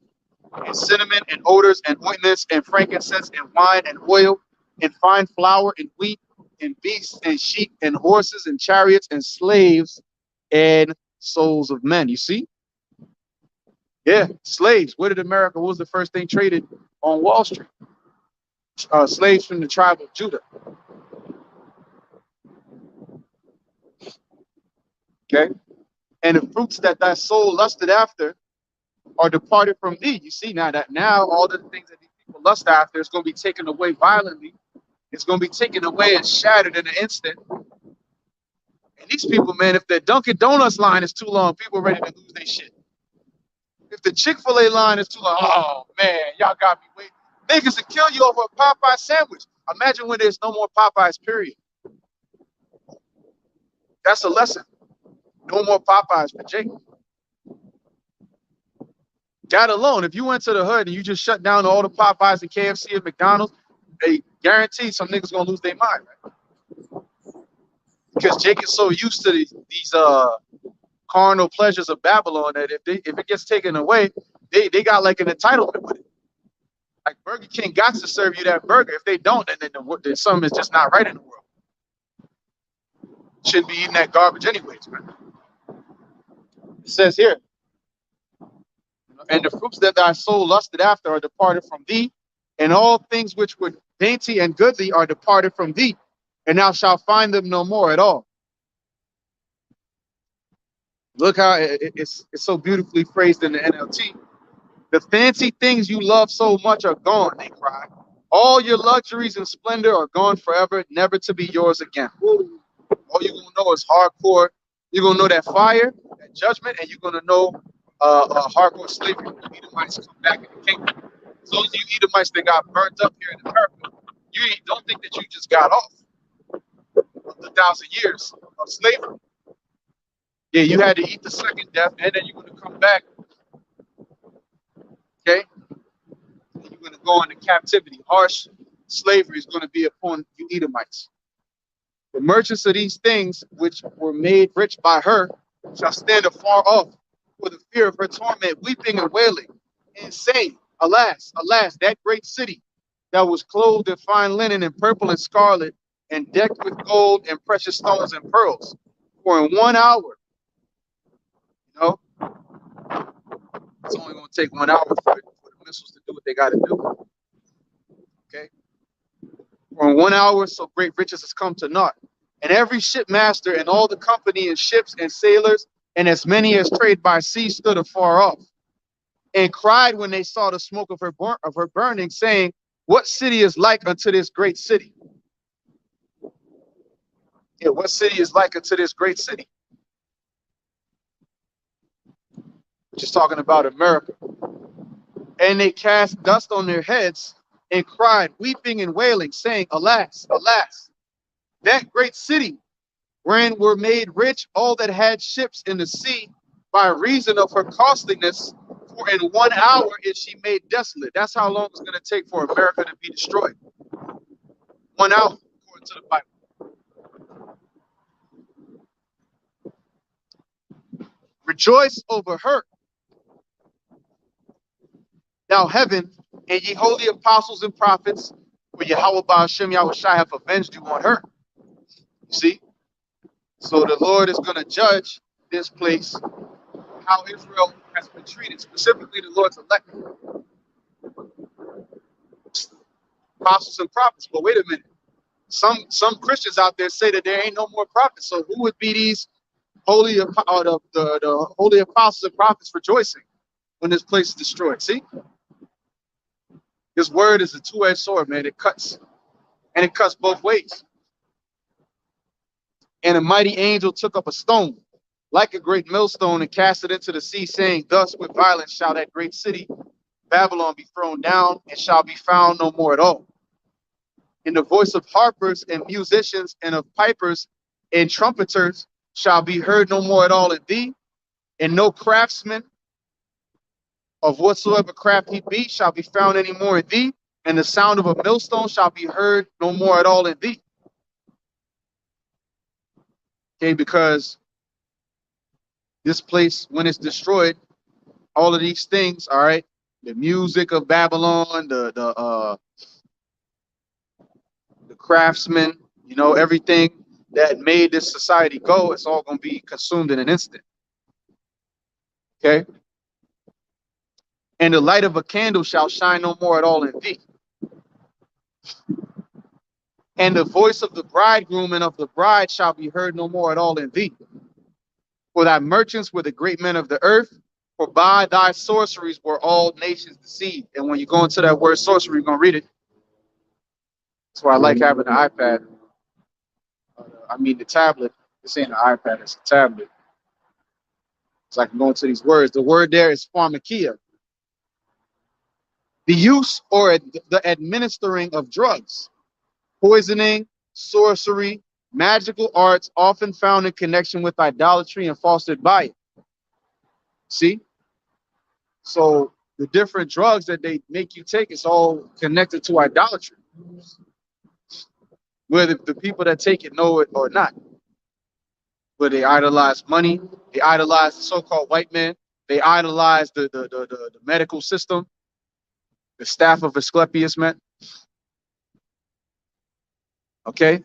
and cinnamon and odors and ointments and frankincense and wine and oil and fine flour and wheat and beasts and sheep and horses and chariots and slaves and souls of men. You see? Yeah, slaves. Where did America? What was the first thing traded on Wall Street? Slaves from the tribe of Judah. Okay, and the fruits that thy soul lusted after are departed from thee. You see now all the things that these people lust after is going to be taken away violently. It's going to be taken away and shattered in an instant. And these people, man, if their Dunkin' Donuts line is too long, people are ready to lose their shit. If the Chick-fil-A line is too long, oh man, y'all got me waiting. Niggas will kill you over a Popeye sandwich. Imagine when there's no more Popeyes, period. That's a lesson. No more Popeyes for Jake. That alone, if you went to the hood and you just shut down all the Popeyes and KFC and McDonald's, they guarantee some niggas gonna lose their mind, right? Because Jake is so used to these carnal pleasures of Babylon that if it gets taken away, they got like an entitlement with it. Like Burger King got to serve you that burger. If they don't, then something is just not right in the world. Shouldn't be eating that garbage anyways, man. It says here, and the fruits that thy soul lusted after are departed from thee, and all things which were dainty and goodly are departed from thee, and thou shalt find them no more at all. Look how it's so beautifully phrased in the NLT. The fancy things you love so much are gone, they cry. All your luxuries and splendor are gone forever, never to be yours again. Woo. All you're going to know is hardcore. You're going to know that fire, that judgment, and you're going to know hardcore slavery. The Edomites come back in the kingdom. So you Edomites that got burnt up here in America, you don't think that you just got off of the 1,000 years of slavery. Yeah, you had to eat the second death, and then you're going to come back. Okay? And you're going to go into captivity. Harsh slavery is going to be upon you Edomites. The merchants of these things, which were made rich by her, shall stand afar off for the fear of her torment, weeping and wailing, and saying, alas, alas, that great city that was clothed in fine linen and purple and scarlet, and decked with gold and precious stones and pearls. For in 1 hour, you know, it's only going to take 1 hour for the missiles to do what they got to do. Okay? For in 1 hour, so great riches has come to naught. And every shipmaster and all the company and ships and sailors, and as many as trade by sea, stood afar off, and cried when they saw the smoke of her burning, saying, what city is like unto this great city? Yeah, what city is like unto this great city? Just talking about America. And they cast dust on their heads and cried, weeping and wailing, saying, alas, alas, that great city, wherein were made rich all that had ships in the sea, by reason of her costliness, for in 1 hour is she made desolate. That's how long it's going to take for America to be destroyed. 1 hour, according to the Bible. Rejoice over her, thou heaven, And ye holy apostles and prophets, for Yahweh Ba'ashem Yahushai have avenged you on her. You see? So the Lord is going to judge this place, how Israel has been treated, specifically the Lord's elect apostles and prophets. But wait a minute. Some Christians out there say that there ain't no more prophets. So who would be these holy the holy apostles and prophets rejoicing when this place is destroyed? See? This word is a two-edged sword, man. It cuts, and it cuts both ways. And a mighty angel took up a stone, like a great millstone, and cast it into the sea, saying, thus with violence shall that great city, Babylon, be thrown down, and shall be found no more at all. And the voice of harpers and musicians and of pipers and trumpeters shall be heard no more at all in thee, and no craftsman of whatsoever craft he be shall be found any more in thee, and the sound of a millstone shall be heard no more at all in thee. Okay, because this place, when it's destroyed, all of these things, all right, the music of Babylon, the craftsmen, you know, everything that made this society go, it's all going to be consumed in an instant. Okay, and the light of a candle shall shine no more at all in thee, and the voice of the bridegroom and of the bride shall be heard no more at all in thee. For thy merchants were the great men of the earth, for by thy sorceries were all nations deceived. And when you go into that word sorcery, you're going to read it. That's why I like having the iPad. I mean, the tablet. This ain't an iPad, it's a tablet. So I can go into these words. The word there is pharmakia. The use or the administering of drugs, poisoning, sorcery, magical arts, often found in connection with idolatry and falsehood by it. See? So the different drugs that they make you take is all connected to idolatry, whether the people that take it know it or not. Where they idolize money, they idolize the so-called white man, they idolize the medical system, the staff of Asclepius, man. Okay?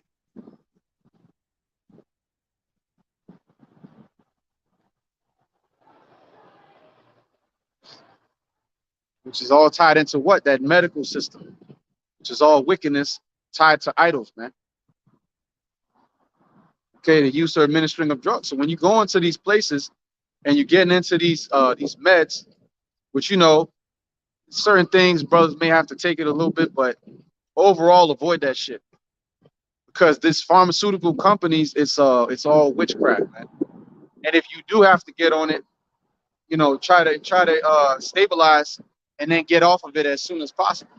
Which is all tied into what? That medical system, which is all wickedness tied to idols, man. Okay, the use or administering of drugs. So when you go into these places and you're getting into these meds, which, you know, certain things brothers may have to take it a little bit, but overall avoid that shit. Because this pharmaceutical companies, it's all witchcraft, man. And if you do have to get on it, you know, try to stabilize and then get off of it as soon as possible.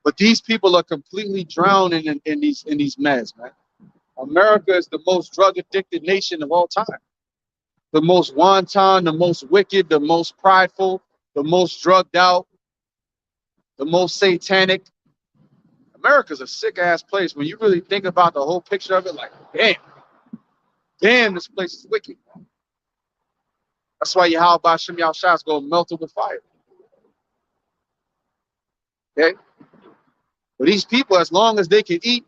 But these people are completely drowning in these meds, man. America is the most drug addicted nation of all time. The most wanton, the most wicked, the most prideful, the most drugged out, the most satanic. America's a sick ass place. When you really think about the whole picture of it, like, damn, this place is wicked. That's why Yahweh Ba'ashem Yahushai is going to melt it with fire. Okay? But these people, as long as they can eat,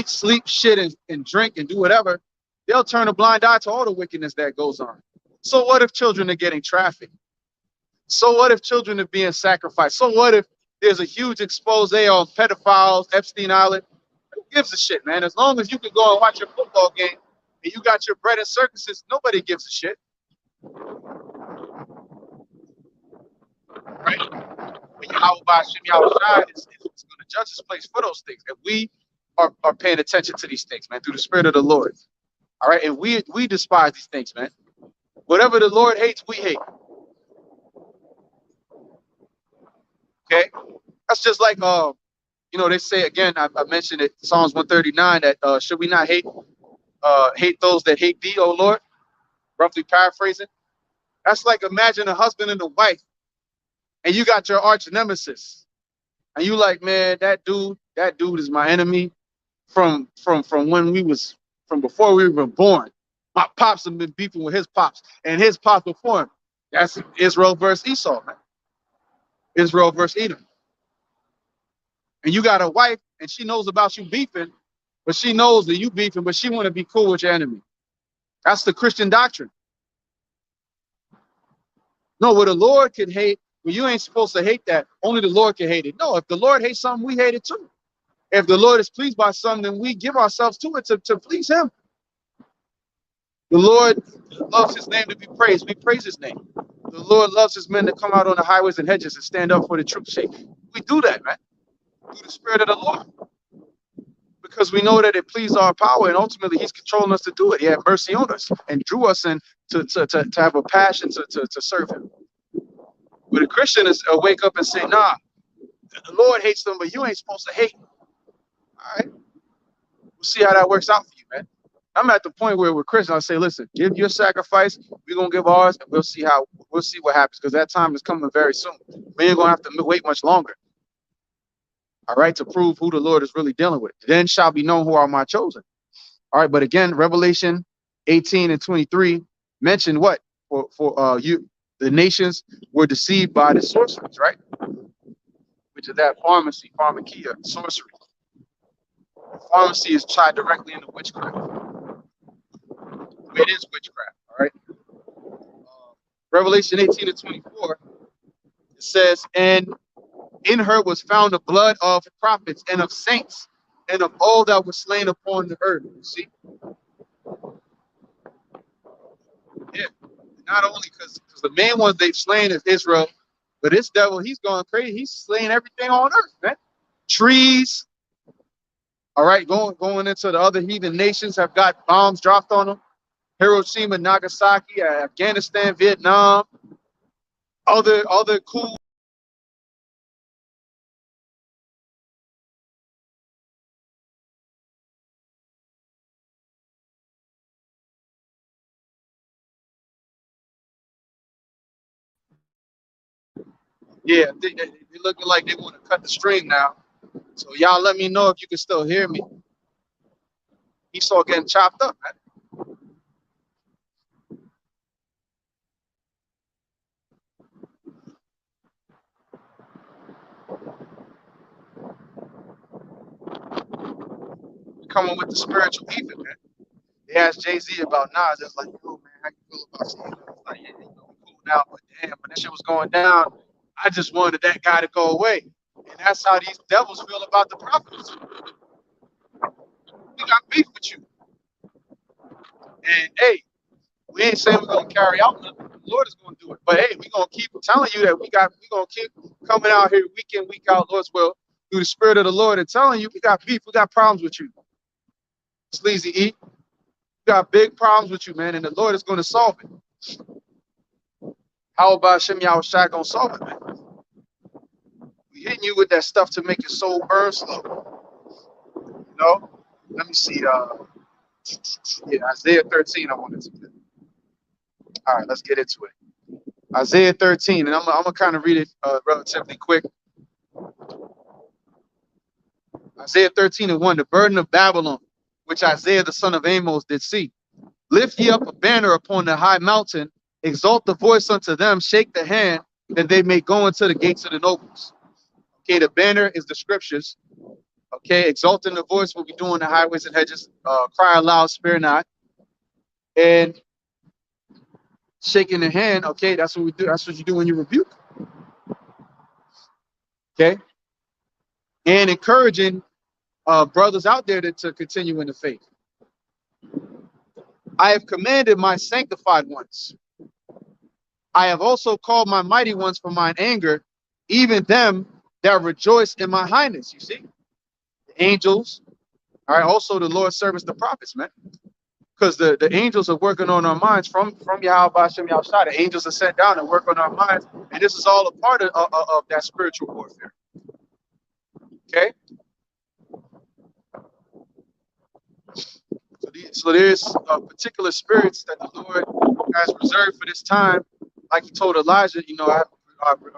sleep, shit, and drink and do whatever, they'll turn a blind eye to all the wickedness that goes on. So what if children are getting trafficked? So what if children are being sacrificed? So what if there's a huge expose on pedophiles, Epstein Island? Who gives a shit, man? As long as you can go and watch your football game and you got your bread and circuses, nobody gives a shit. Right? But Yahweh Ba'ashem Yahushai is going to judge this place for those things. And we are paying attention to these things, man, through the Spirit of the Lord. All right? And we despise these things, man. Whatever the Lord hates, we hate. Okay? That's just like, you know, they say, again, I mentioned it, Psalms 139, that should we not hate those that hate thee, O Lord? Roughly paraphrasing. That's like, imagine a husband and a wife, and you got your arch nemesis. And you like, man, that dude is my enemy from before we were born. My pops have been beefing with his pops and his pops before him. That's Israel versus Esau, man. Israel versus Edom. And you got a wife, and she knows about you beefing, but she knows that you beefing, but she want to be cool with your enemy. That's the Christian doctrine. No, what the Lord can hate, well, you ain't supposed to hate that. Only the Lord can hate it. No, if the Lord hates something, we hate it too. If the Lord is pleased by something, then we give ourselves to it to please him. The Lord loves his name to be praised. We praise his name. The Lord loves his men to come out on the highways and hedges and stand up for the truth's sake. We do that, man, through the Spirit of the Lord. Because we know that it pleased our power, and ultimately he's controlling us to do it. He had mercy on us and drew us in to have a passion to serve him. But a Christian is wake up and say, nah, the Lord hates them, but you ain't supposed to hate. All right, we'll see how that works out for you, man. I'm at the point where with Christians, I say, listen, give your sacrifice, we're gonna give ours, and we'll see what happens, because that time is coming very soon. We ain't gonna have to wait much longer. All right, to prove who the Lord is really dealing with. Then shall be known who are my chosen. All right, but again, Revelation 18 and 23 mention what? For you, the nations were deceived by the sorceries, right? Which is that pharmakia, sorcery. Pharmacy is tied directly into witchcraft. It is witchcraft, all right? Revelation 18 and 24, it says, and in her was found the blood of prophets and of saints and of all that were slain upon the earth. You see? Yeah. Not only because the main ones they've slain is Israel, but this devil, he's going crazy. He's slaying everything on earth, man. Trees, all right, going into the other heathen nations have got bombs dropped on them. Hiroshima, Nagasaki, Afghanistan, Vietnam, other cool. Yeah, they looking like they want to cut the string now. So y'all let me know if you can still hear me. Esau getting chopped up, man. Coming with the spiritual ether, man. They asked Jay-Z about Nas. It's like, yo, man, how you feel about seeing him? It's like, yeah, you know, we cool now, but damn, when that shit was going down, I just wanted that guy to go away. And that's how these devils feel about the prophets. We got beef with you. And hey, we ain't saying we're gonna carry out nothing. The Lord is gonna do it. But hey, we're gonna keep telling you that we're gonna keep coming out here week in, week out, Lord's will, through the Spirit of the Lord, and telling you we got beef, we got problems with you. Sleazy E. We got big problems with you, man, and the Lord is gonna solve it. How about Shem Yahushua gonna solve it, man? We hitting you with that stuff to make your soul burn slow. You know? Let me see. Yeah, Isaiah 13, I wanted to do. All right, let's get into it. Isaiah 13, and I'm gonna kind of read it relatively quick. Isaiah 13 and 1, the burden of Babylon, which Isaiah the son of Amos did see. Lift ye up a banner upon the high mountain, exalt the voice unto them, shake the hand, that they may go into the gates of the nobles. Okay, the banner is the scriptures. Okay, exalting the voice, what we do in the highways and hedges, cry aloud, spare not. And shaking the hand, okay, that's what we do. That's what you do when you rebuke. Okay, and encouraging brothers out there to continue in the faith. I have commanded my sanctified ones. I have also called my mighty ones from mine anger, even them that rejoice in my highness. You see, the angels. All right. Also, the Lord servants, the prophets, man, because the angels are working on our minds from Yahweh Hashem Yahushua. The angels are sent down and work on our minds, and this is all a part of that spiritual warfare. Okay. So there's particular spirits that the Lord has reserved for this time. Like he told Elijah, you know, I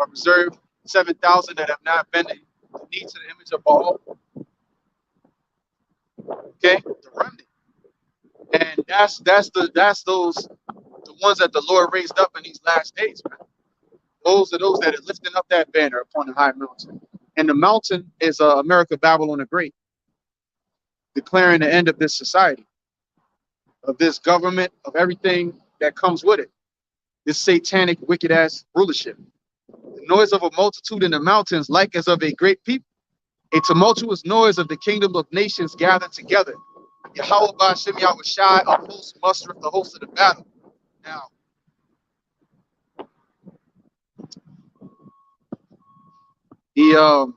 reserved 7,000 that have not been the knee to the image of Baal. Okay, the remnant, and that's those the ones that the Lord raised up in these last days, man. Those are those that are lifting up that banner upon the high mountain. And the mountain is America, Babylon the Great, declaring the end of this society, of this government, of everything that comes with it. This satanic, wicked ass rulership. The noise of a multitude in the mountains, like as of a great people. A tumultuous noise of the kingdom of nations gathered together. Yahweh Ba'ashem Yahweh Shai, a host mustereth the host of the battle. Now, the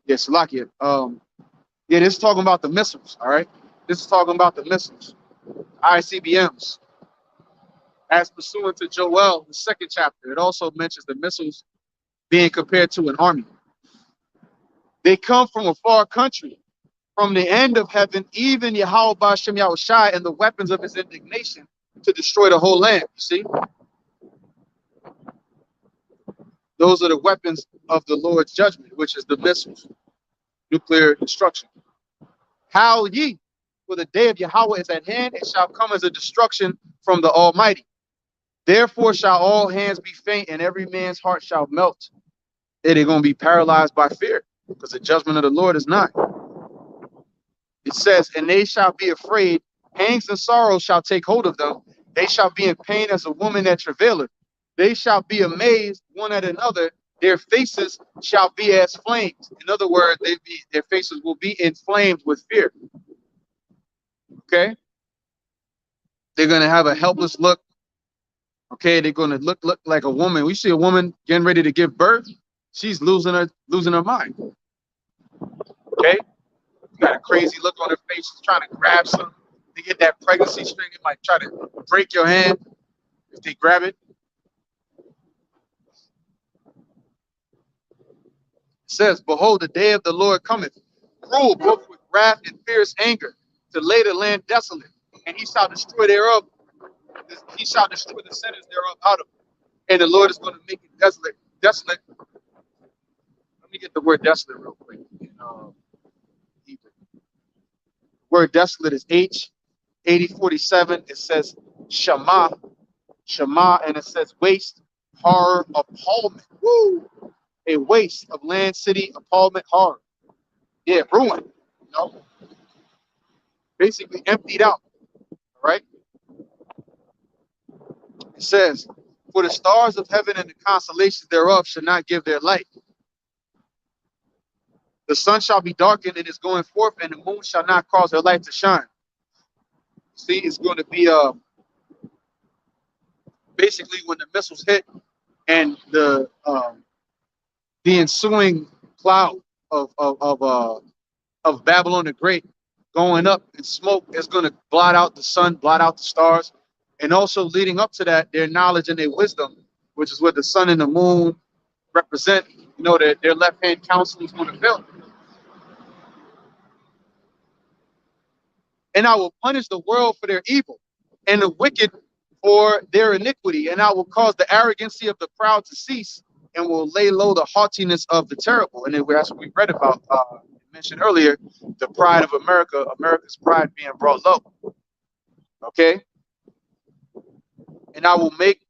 Salakia. Yeah, this is talking about the missiles, all right? This is talking about the missiles, ICBMs. As pursuant to Joel, the second chapter, it also mentions the missiles being compared to an army. They come from a far country, from the end of heaven, even Yahweh Ba'ashem Yahweh Shai and the weapons of his indignation to destroy the whole land. You see? Those are the weapons of the Lord's judgment, which is the missiles, nuclear destruction. Howl ye, for the day of Yahweh is at hand, it shall come as a destruction from the Almighty. Therefore shall all hands be faint, and every man's heart shall melt. They're going to be paralyzed by fear, because the judgment of the Lord is nigh. It says, and they shall be afraid, pangs and sorrows shall take hold of them. They shall be in pain as a woman that travaileth. They shall be amazed one at another. Their faces shall be as flames. In other words, their faces will be inflamed with fear. Okay? They're going to have a helpless look. Okay, they're going to look like a woman. We see a woman getting ready to give birth. She's losing her mind. Okay? Got a crazy look on her face. She's trying to grab something to get that pregnancy string. It might try to break your hand if they grab it. It says, behold, the day of the Lord cometh, cruel, both with wrath and fierce anger, to lay the land desolate, and he shall destroy thereof. He shall destroy the sinners thereof out of it. And the Lord is going to make it desolate. Desolate. Let me get the word desolate real quick. Hebrew. Word desolate is H8047. It says Shema, and it says waste, horror, appallment. Woo! A waste of land, city, appallment, horror. Yeah, ruin. You know, basically emptied out. All right. It says, for the stars of heaven and the constellations thereof shall not give their light. The sun shall be darkened in its going forth, and the moon shall not cause her light to shine. See, it's going to be basically when the missiles hit and the ensuing cloud of Babylon the Great going up in smoke is going to blot out the sun, blot out the stars, and also leading up to that, their knowledge and their wisdom, which is what the sun and the moon represent. You know that their left hand counsel is going to fail. And I will punish the world for their evil, and the wicked for their iniquity, and I will cause the arrogancy of the proud to cease, and will lay low the haughtiness of the terrible. And that's what we read about, mentioned earlier, the pride of America, America's pride being brought low. Okay. And I will make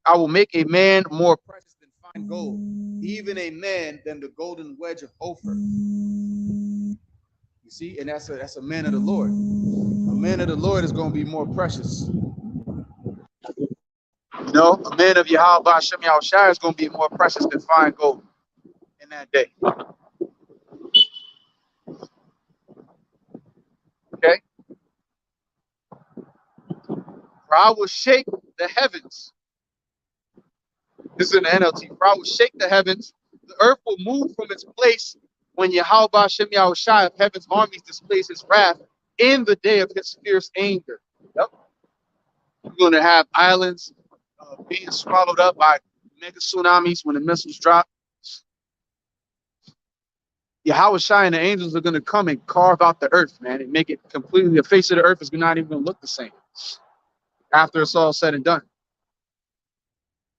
a man more precious than fine gold, even a man than the golden wedge of Ophir. You see, and that's a man of the Lord. A man of the Lord is going to be more precious. You know, a man of Yahweh Ba'ashem Yahweh Shai is going to be more precious than fine gold in that day. Okay. For I will shake the heavens. This is in the NLT. For I will shake the heavens. The earth will move from its place when Yahweh Ba'ashem Yahweh Shai of heaven's armies displays his wrath in the day of his fierce anger. Yep. We're going to have islands being swallowed up by mega tsunamis when the missiles drop. Yahweh Shai and the angels are going to come and carve out the earth, man, and make it completely, the face of the earth is not even going to look the same after it's all said and done.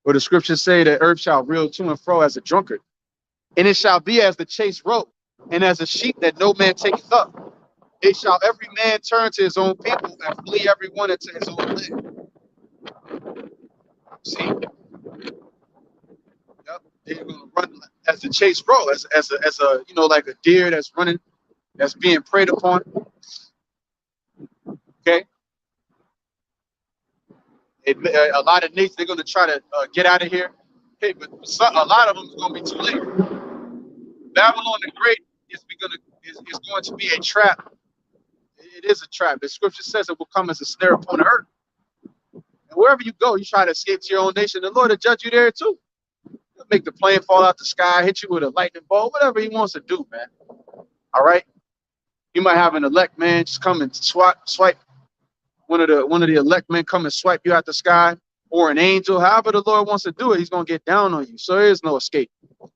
But the scriptures say that earth shall reel to and fro as a drunkard, and it shall be as the chased roe, and as a sheep that no man taketh up. It shall every man turn to his own people, and flee every one into his own land. See, yep, they're gonna run as a chase roll, as a like a deer that's running, that's being preyed upon. Okay, a lot of nations they're gonna try to get out of here. Okay, but a lot of them is gonna be too late. Babylon the Great is going to be a trap. It is a trap. The scripture says it will come as a snare upon the earth. And wherever you go, you try to escape to your own nation. The Lord will judge you there too. He'll make the plane fall out the sky, hit you with a lightning bolt, whatever he wants to do, man. All right. You might have an elect man just come and swipe one of the elect men come and swipe you out the sky, or an angel. However the Lord wants to do it, he's gonna get down on you. So there is no escape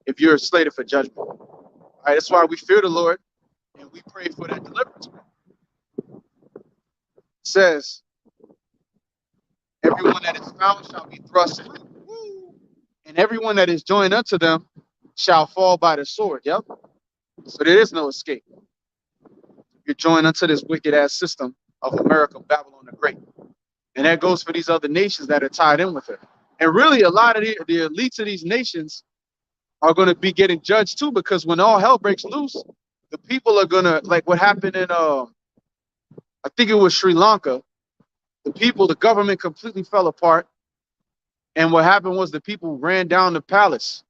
if you're slated for judgment. All right, that's why we fear the Lord and we pray for that deliverance. It says, everyone that is found shall be thrust free, and everyone that is joined unto them shall fall by the sword. Yep. So there is no escape. You're joined unto this wicked ass system of America, Babylon the Great. And that goes for these other nations that are tied in with it. And really, a lot of the elites of these nations are going to be getting judged too, because when all hell breaks loose, the people are going to, like what happened in, I think it was Sri Lanka. The government completely fell apart. And what happened was the people ran down the palace.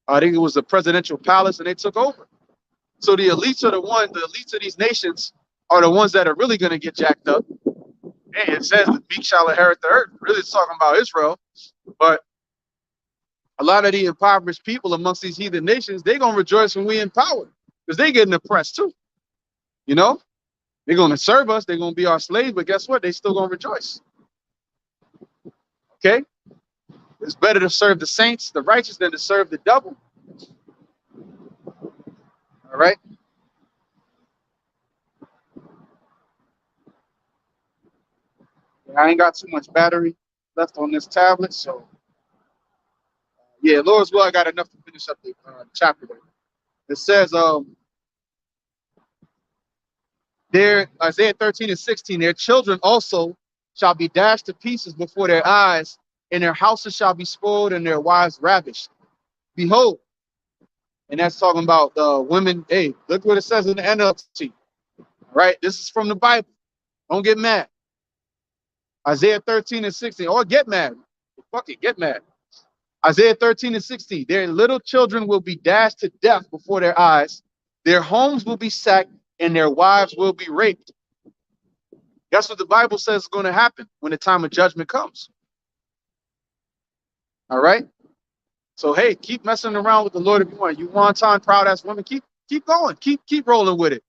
I think it was the presidential palace, and they took over. So the elites of these nations are the ones that are really going to get jacked up. And it says the meek shall inherit the earth. Really, it's talking about Israel. But a lot of the impoverished people amongst these heathen nations, they're going to rejoice when we in power, because they getting oppressed too. You know, they're going to serve us. They're going to be our slaves. But guess what? They still going to rejoice. Okay? It's better to serve the saints, the righteous, than to serve the devil. All right? I ain't got too much battery left on this tablet, so yeah, Lord's will, I got enough to finish up the chapter there. It says, there, Isaiah 13:16, their children also shall be dashed to pieces before their eyes, and their houses shall be spoiled, and their wives ravished. Behold, and that's talking about women. Hey, look what it says in the NLT. All right, this is from the Bible. Don't get mad. Isaiah 13:16, or get mad. Fuck it, get mad. Isaiah 13:16, their little children will be dashed to death before their eyes. Their homes will be sacked, and their wives will be raped. That's what the Bible says is going to happen when the time of judgment comes. All right. So hey, keep messing around with the Lord if you want. You wanton, proud ass woman, keep going, keep rolling with it.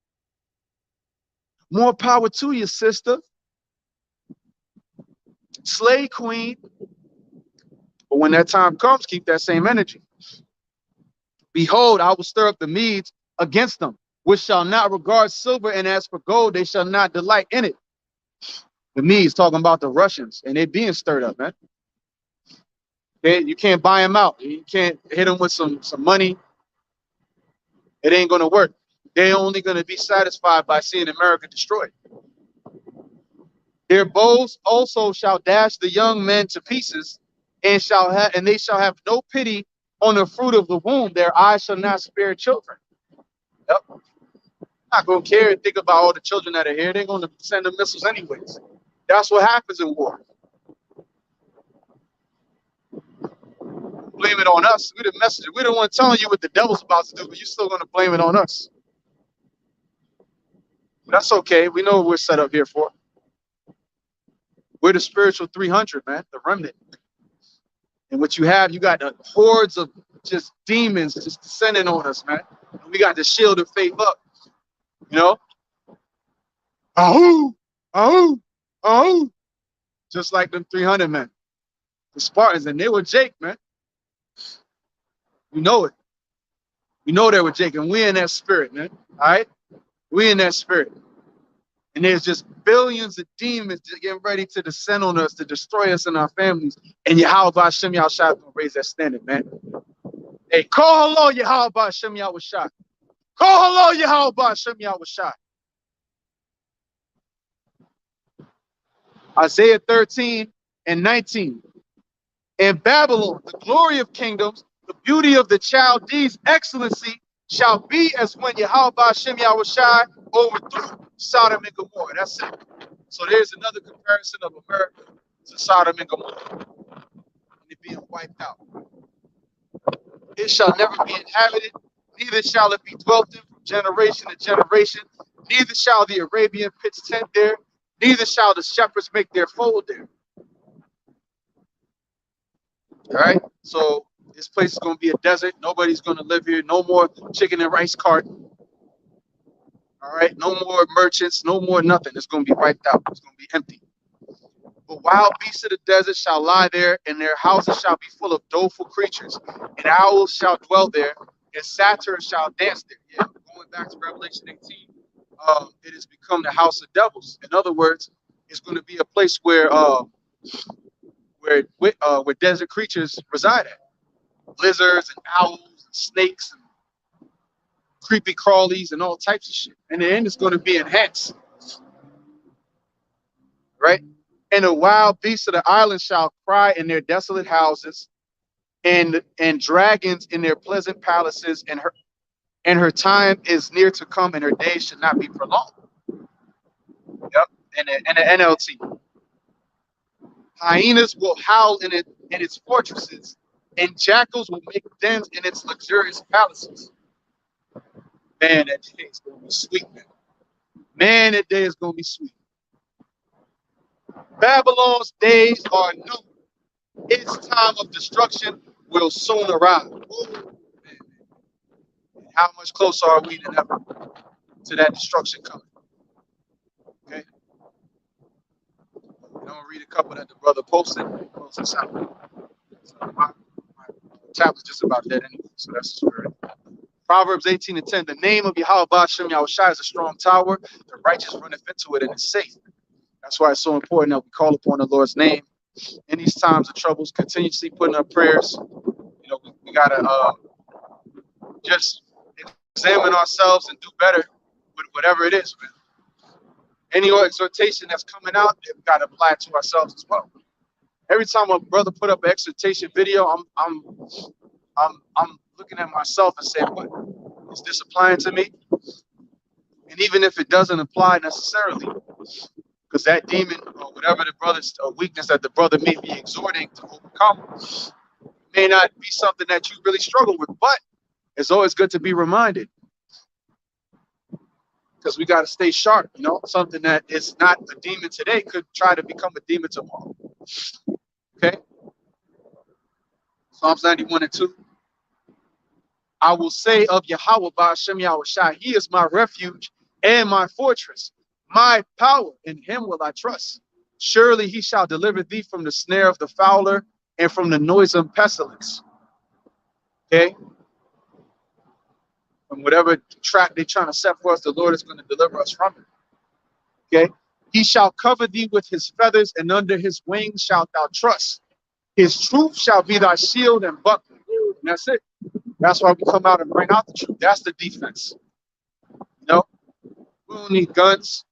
More power to you, sister. Slay queen. But when that time comes, keep that same energy. Behold, I will stir up the Medes against them, which shall not regard silver, and as for gold, they shall not delight in it. The Medes talking about the Russians, and they being stirred up, man. You can't buy them out. You can't hit them with some money. It ain't going to work. They're only going to be satisfied by seeing America destroyed. Their bows also shall dash the young men to pieces, and they shall have no pity on the fruit of the womb. Their eyes shall not spare children. Yep. Not going to care and think about all the children that are here. They're going to send them missiles anyways. That's what happens in war. Blame it on us. We're the messenger. We're the one telling you what the devil's about to do, but you're still going to blame it on us. But that's okay. We know what we're set up here for. We're the spiritual 300, man, the remnant. And what you have, you got the hordes of just demons just descending on us, man. And we got the shield of faith up, you know? Oh, just like them 300 men, the Spartans, and they were Jake, man. We know it. We know they were Jake, and we're in that spirit, man. All right? We're in that spirit. And there's just billions of demons getting ready to descend on us, to destroy us and our families. And Yahweh Hashem Yahushua is going to raise that standard, man. Hey, call hello, Yahweh Hashem Yahushua. Call hello, Yahweh Hashem Yahushua. Isaiah 13:19. In Babylon, the glory of kingdoms, the beauty of the Chaldees' excellency shall be as when Yahweh Hashem Yahushai overthrew Sodom and Gomorrah. That's it. So there's another comparison of America to Sodom and Gomorrah and it being wiped out. It shall never be inhabited, neither shall it be dwelt in from generation to generation, neither shall the Arabian pitch tent there, neither shall the shepherds make their fold there. All right, so this place is going to be a desert. Nobody's going to live here. No more chicken and rice cart. All right, no more merchants, no more nothing. It's going to be wiped out. It's going to be empty. But wild beasts of the desert shall lie there, and their houses shall be full of doleful creatures, and owls shall dwell there, and satyrs shall dance there. Yeah, going back to Revelation 18, it has become the house of devils. In other words, it's going to be a place where desert creatures reside at. Lizards and owls and snakes and creepy crawlies and all types of shit. In the end, it's going to be enhanced. Right? And the wild beasts of the island shall cry in their desolate houses, and dragons in their pleasant palaces, and her time is near to come, and her days should not be prolonged. Yep. And the NLT. Hyenas will howl in its fortresses, and jackals will make dens in its luxurious palaces. Man, that day is gonna be sweet, man. Man, that day is gonna be sweet. Babylon's days are new. Its time of destruction will soon arrive. Ooh, man. How much closer are we than ever to that destruction coming? Okay. I'm gonna read a couple that the brother posted. Close this out. So my tablet's just about dead anyway, so that's the spirit. Proverbs 18:10. The name of Yahweh Hashem Yahushai is a strong tower. The righteous runneth into it and is safe. That's why it's so important that we call upon the Lord's name in these times of troubles, continuously putting up prayers. You know, we gotta just examine ourselves and do better with whatever it is, man. Any exhortation that's coming out, we gotta apply it to ourselves as well. Every time a brother put up an exhortation video, I'm looking at myself and saying, what is this applying to me? And even if it doesn't apply necessarily, because that demon or whatever the brother's weakness that the brother may be exhorting to overcome may not be something that you really struggle with, but it's always good to be reminded, because we got to stay sharp. You know, something that is not a demon today could try to become a demon tomorrow. Okay. Psalms 91:2. I will say of Yahweh Ba'ashem Yahushai, he is my refuge and my fortress, my power, in him will I trust. Surely he shall deliver thee from the snare of the fowler and from the noisome pestilence. Okay? From whatever trap they're trying to set for us, the Lord is going to deliver us from it. Okay? He shall cover thee with his feathers, and under his wings shalt thou trust. His truth shall be thy shield and buckler. And that's it. That's why we come out and bring out the truth. That's the defense. You know, we don't need guns.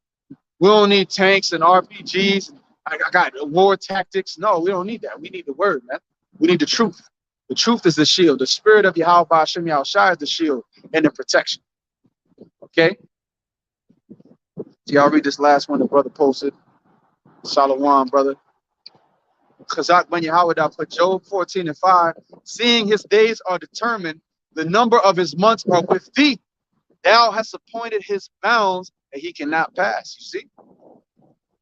We don't need tanks and RPGs. I got war tactics. No, we don't need that. We need the word, man. We need the truth. The truth is the shield. The spirit of Yahweh Hashem Yahushai is the shield and the protection. Okay? So y'all read this last one the brother posted. Shalom, brother. Chazak ben Yahweh put Job 14:5. Seeing his days are determined, the number of his months are with thee. Thou hast appointed his bounds, and he cannot pass. You see?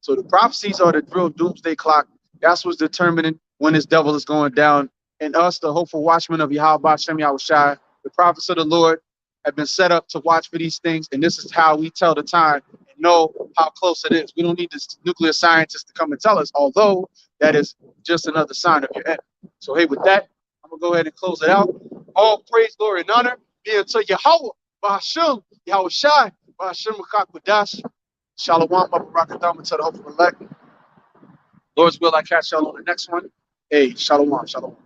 So the prophecies are the real doomsday clock. That's what's determining when this devil is going down. And us, the hopeful watchmen of Yahweh Hashem Yahushai, the prophets of the Lord, have been set up to watch for these things. And this is how we tell the time and know how close it is. We don't need this nuclear scientist to come and tell us, although that is just another sign of your end. So, hey, with that, I'm going to go ahead and close it out. All praise, glory, and honor be unto Yahweh, Bahashem, Yahushai, Bahashem, Makakwadash. Shalom, Barakadam, to the hopeful elect. Lord's will, I catch y'all on the next one. Hey, shalom, shalom.